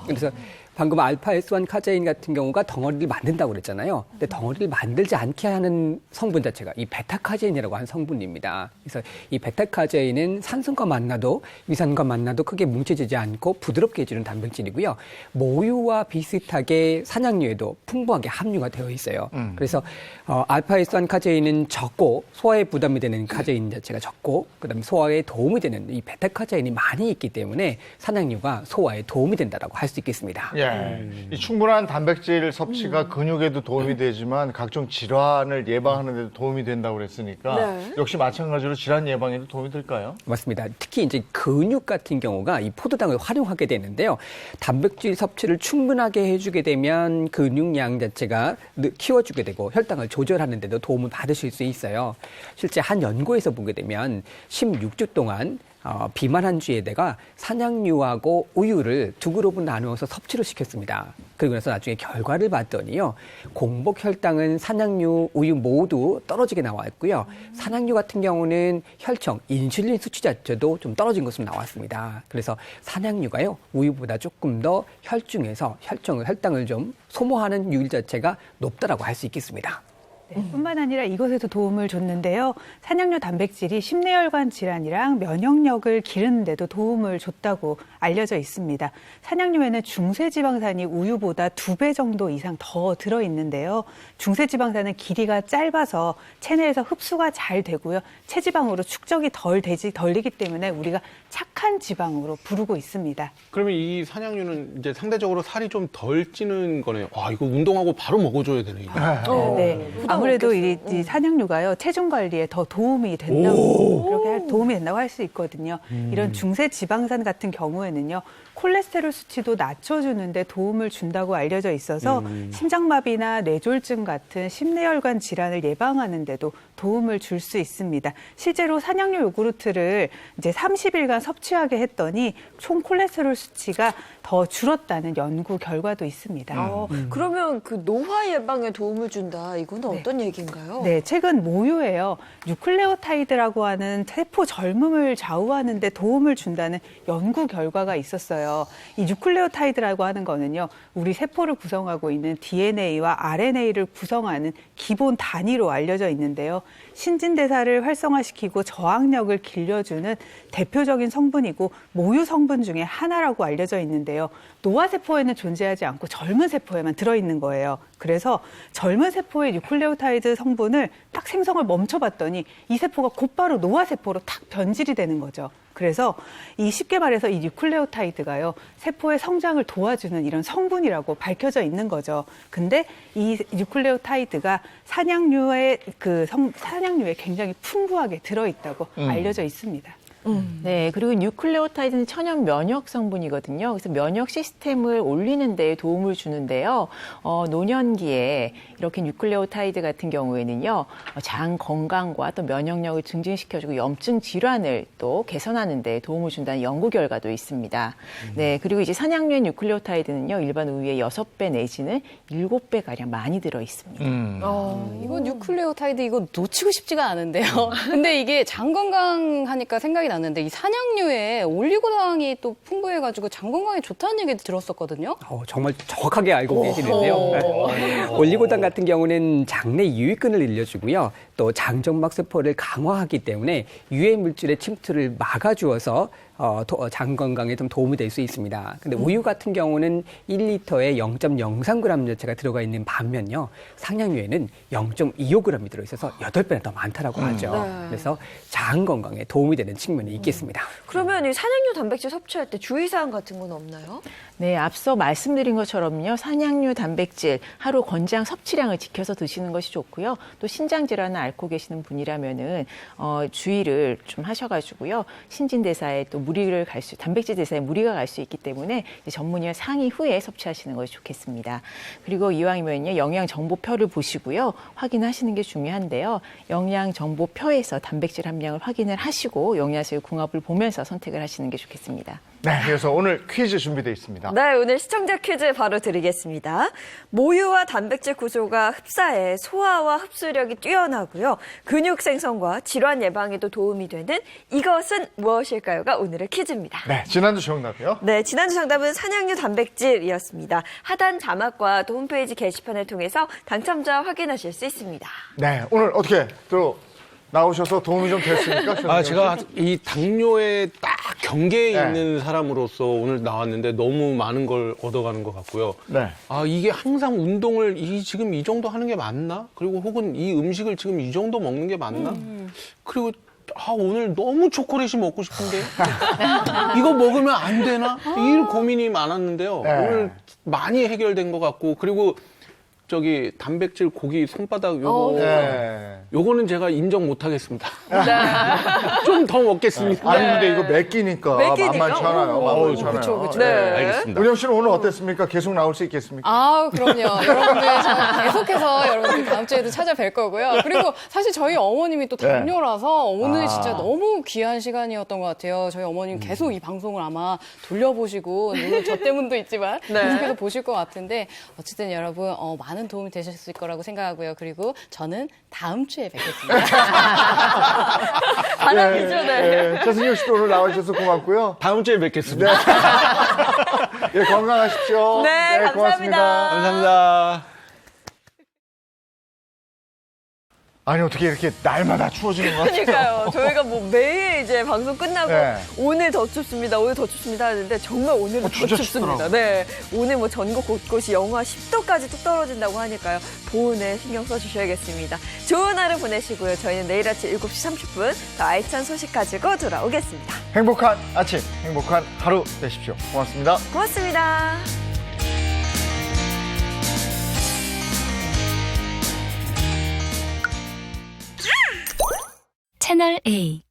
그래서 방금 알파 S1 카제인 같은 경우가 덩어리를 만든다고 그랬잖아요. 근데 덩어리를 만들지 않게 하는 성분 자체가 이 베타 카제인이라고 하는 성분입니다. 그래서 이 베타 카제인은 산성과 만나도 위산과 만나도 크게 뭉쳐지지 않고 부드럽게 해주는 단백질이고요. 모유와 비슷하게 산양류에도 풍부하게 함유가 되어 있어요. 그래서 알파 S1 카제인은 적고 소화에 부담이 되는 카제인 자체가 적고 그다음에 소화에 도움이 되는 이 베타 카제인이 많이 있기 때문에 산양류가 소화에 도움이 된다라고 할 수 있겠습니다. 예. 네. 이 충분한 단백질 섭취가 근육에도 도움이 되지만 각종 질환을 예방하는 데도 도움이 된다고 그랬으니까 네. 역시 마찬가지로 질환 예방에도 도움이 될까요? 맞습니다. 특히 이제 근육 같은 경우가 이 포도당을 활용하게 되는데요. 단백질 섭취를 충분하게 해주게 되면 근육량 자체가 키워주게 되고 혈당을 조절하는 데도 도움을 받으실 수 있어요. 실제 한 연구에서 보게 되면 16주 동안 비만한 주에다가 산양류하고 우유를 두 그룹을 나누어서 섭취를 시켰습니다. 그리고 나서 나중에 결과를 봤더니요. 공복 혈당은 산양류, 우유 모두 떨어지게 나왔고요. 산양류 같은 경우는 혈청, 인슐린 수치 자체도 좀 떨어진 것으로 나왔습니다. 그래서 산양류가요. 우유보다 조금 더 혈중에서 혈당을 좀 소모하는 율 자체가 높다라고 할 수 있겠습니다. 네, 뿐만 아니라 이것에도 도움을 줬는데요. 산양류 단백질이 심내혈관 질환이랑 면역력을 기르는 데도 도움을 줬다고 알려져 있습니다. 산양류에는 중세지방산이 우유보다 2배 정도 이상 더 들어있는데요. 중세지방산은 길이가 짧아서 체내에서 흡수가 잘 되고요. 체지방으로 축적이 덜 되기 때문에 우리가 착한 지방으로 부르고 있습니다. 그러면 이 산양류는 이제 상대적으로 살이 좀 덜 찌는 거네요. 와, 이거 운동하고 바로 먹어줘야 되네요. 네. 아무래도 이 산양류가요, 체중 관리에 더 도움이 된다고 할 수 있거든요. 이런 중세 지방산 같은 경우에는요, 콜레스테롤 수치도 낮춰주는데 도움을 준다고 알려져 있어서 심장마비나 뇌졸중 같은 심내혈관 질환을 예방하는 데도 도움을 줄 수 있습니다. 실제로 산양류 요구르트를 이제 30일간 섭취하게 했더니 총 콜레스테롤 수치가 더 줄었다는 연구 결과도 있습니다. 그러면 그 노화 예방에 도움을 준다. 이거는 어떤 얘기인가요? 네, 최근 모유에요. 뉴클레오타이드라고 하는 세포 젊음을 좌우하는 데 도움을 준다는 연구 결과가 있었어요. 이 뉴클레오타이드라고 하는 거는요. 우리 세포를 구성하고 있는 DNA와 RNA를 구성하는 기본 단위로 알려져 있는데요. 신진대사를 활성화시키고 저항력을 길러주는 대표적인 성분이고 모유 성분 중에 하나라고 알려져 있는데요. 노화세포에는 존재하지 않고 젊은 세포에만 들어있는 거예요. 그래서 젊은 세포의 뉴클레오타이드 성분을 딱 생성을 멈춰봤더니 이 세포가 곧바로 노화세포로 탁 변질이 되는 거죠. 그래서 이 쉽게 말해서 이 뉴클레오타이드가요, 세포의 성장을 도와주는 이런 성분이라고 밝혀져 있는 거죠. 근데 이 뉴클레오타이드가 산양류에 굉장히 풍부하게 들어있다고 알려져 있습니다. 네, 그리고 뉴클레오타이드는 천연 면역 성분이거든요. 그래서 면역 시스템을 올리는 데 도움을 주는데요. 노년기에 이렇게 뉴클레오타이드 같은 경우에는요, 장 건강과 또 면역력을 증진시켜주고 염증 질환을 또 개선하는 데 도움을 준다는 연구 결과도 있습니다. 네, 그리고 이제 산양류의 뉴클레오타이드는요, 일반 우유의 6배 내지는 7배 가량 많이 들어 있습니다. 이거 뉴클레오타이드 이거 놓치고 싶지가 않은데요. 근데 이게 장 건강하니까 생각이 나는데 이 산양류에 올리고당이 또 풍부해가지고 장 건강에 좋다는 얘기도 들었었거든요. 정말 정확하게 알고 계시는데요. 올리고당 같은 경우는 장내 유익근을 늘려주고요. 또 장점막 세포를 강화하기 때문에 유해 물질의 침투를 막아주어서 장 건강에 좀 도움이 될 수 있습니다. 근데 우유 같은 경우는 1리터에 0.03g 자체가 들어가 있는 반면요. 산양유에는 0.25g이 들어있어서 8배나 더 많다라고 하죠. 그래서 장 건강에 도움이 되는 측면이 있겠습니다. 그러면 이 산양류 단백질 섭취할 때 주의사항 같은 건 없나요? 네, 앞서 말씀드린 것처럼요. 산양류 단백질 하루 권장 섭취량을 지켜서 드시는 것이 좋고요. 또 신장 질환을 앓고 계시는 분이라면은 주의를 좀 하셔가지고요. 신진대사에 또 단백질 대사에 무리가 갈 수 있기 때문에 전문의와 상의 후에 섭취하시는 것이 좋겠습니다. 그리고 이왕이면요, 영양 정보표를 보시고요, 확인하시는 게 중요한데요. 영양 정보표에서 단백질 함량을 확인을 하시고 영양소의 궁합을 보면서 선택을 하시는 게 좋겠습니다. 네, 그래서 오늘 퀴즈 준비되어 있습니다. 네, 오늘 시청자 퀴즈 바로 드리겠습니다. 모유와 단백질 구조가 흡사해 소화와 흡수력이 뛰어나고요. 근육 생성과 질환 예방에도 도움이 되는 이것은 무엇일까요가 오늘의 퀴즈입니다. 네, 지난주 정답이요? 네, 지난주 정답은 산양류 단백질이었습니다. 하단 자막과 또 홈페이지 게시판을 통해서 당첨자 확인하실 수 있습니다. 네, 오늘 어떻게 또 나오셔서 도움이 좀 됐습니까? 제가 이 당뇨에 딱 경계에 있는 사람으로서 오늘 나왔는데 너무 많은 걸 얻어가는 것 같고요. 네. 이게 항상 운동을 지금 이 정도 하는 게 맞나? 그리고 혹은 이 음식을 지금 이 정도 먹는 게 맞나? 그리고 오늘 너무 초콜릿이 먹고 싶은데 이거 먹으면 안 되나? 이 고민이 많았는데요. 오늘 많이 해결된 것 같고 그리고 저기 단백질 고기 손바닥 요거 네. 요거는 제가 인정 못 하겠습니다. 좀 더 먹겠습니다. 아니 근데 이거 몇 끼니까 만만치 않아요. 만만치 않아요. 그쵸, 그쵸. 네. 알겠습니다. 은영 씨는 오늘 어땠습니까? 계속 나올 수 있겠습니까? 아, 그럼요. 여러분들 저 계속해서 여러분들 다음 주에도 찾아뵐 거고요. 그리고 사실 저희 어머님이 또 당뇨라서 오늘 진짜 너무 귀한 시간이었던 것 같아요. 저희 어머님 계속 이 방송을 아마 돌려보시고 물론 저 때문도 있지만 계속해서 보실 것 같은데 어쨌든 여러분 많은 도움이 되셨을 거라고 생각하고요. 그리고 저는 다음 주에 뵙겠습니다. 바람이죠, 네. 최승용 씨도 오늘 나와주셔서 고맙고요. 다음 주에 뵙겠습니다. 예, 건강하십시오. 네, 감사합니다. 고맙습니다. 감사합니다. 아니 어떻게 이렇게 날마다 추워지는 것 같아요. 그러니까요. 저희가 뭐 매일 이제 방송 끝나고 네. 오늘 더 춥습니다. 오늘 더 춥습니다 하는데 정말 오늘은 더 진짜 춥습니다. 춥더라고요. 네. 오늘 뭐 전국 곳곳이 영하 10도까지 뚝 떨어진다고 하니까요. 보온에 신경 써주셔야겠습니다. 좋은 하루 보내시고요. 저희는 내일 아침 7시 30분 더 알찬 소식 가지고 돌아오겠습니다. 행복한 아침, 행복한 하루 되십시오. 고맙습니다. 고맙습니다. 채널 A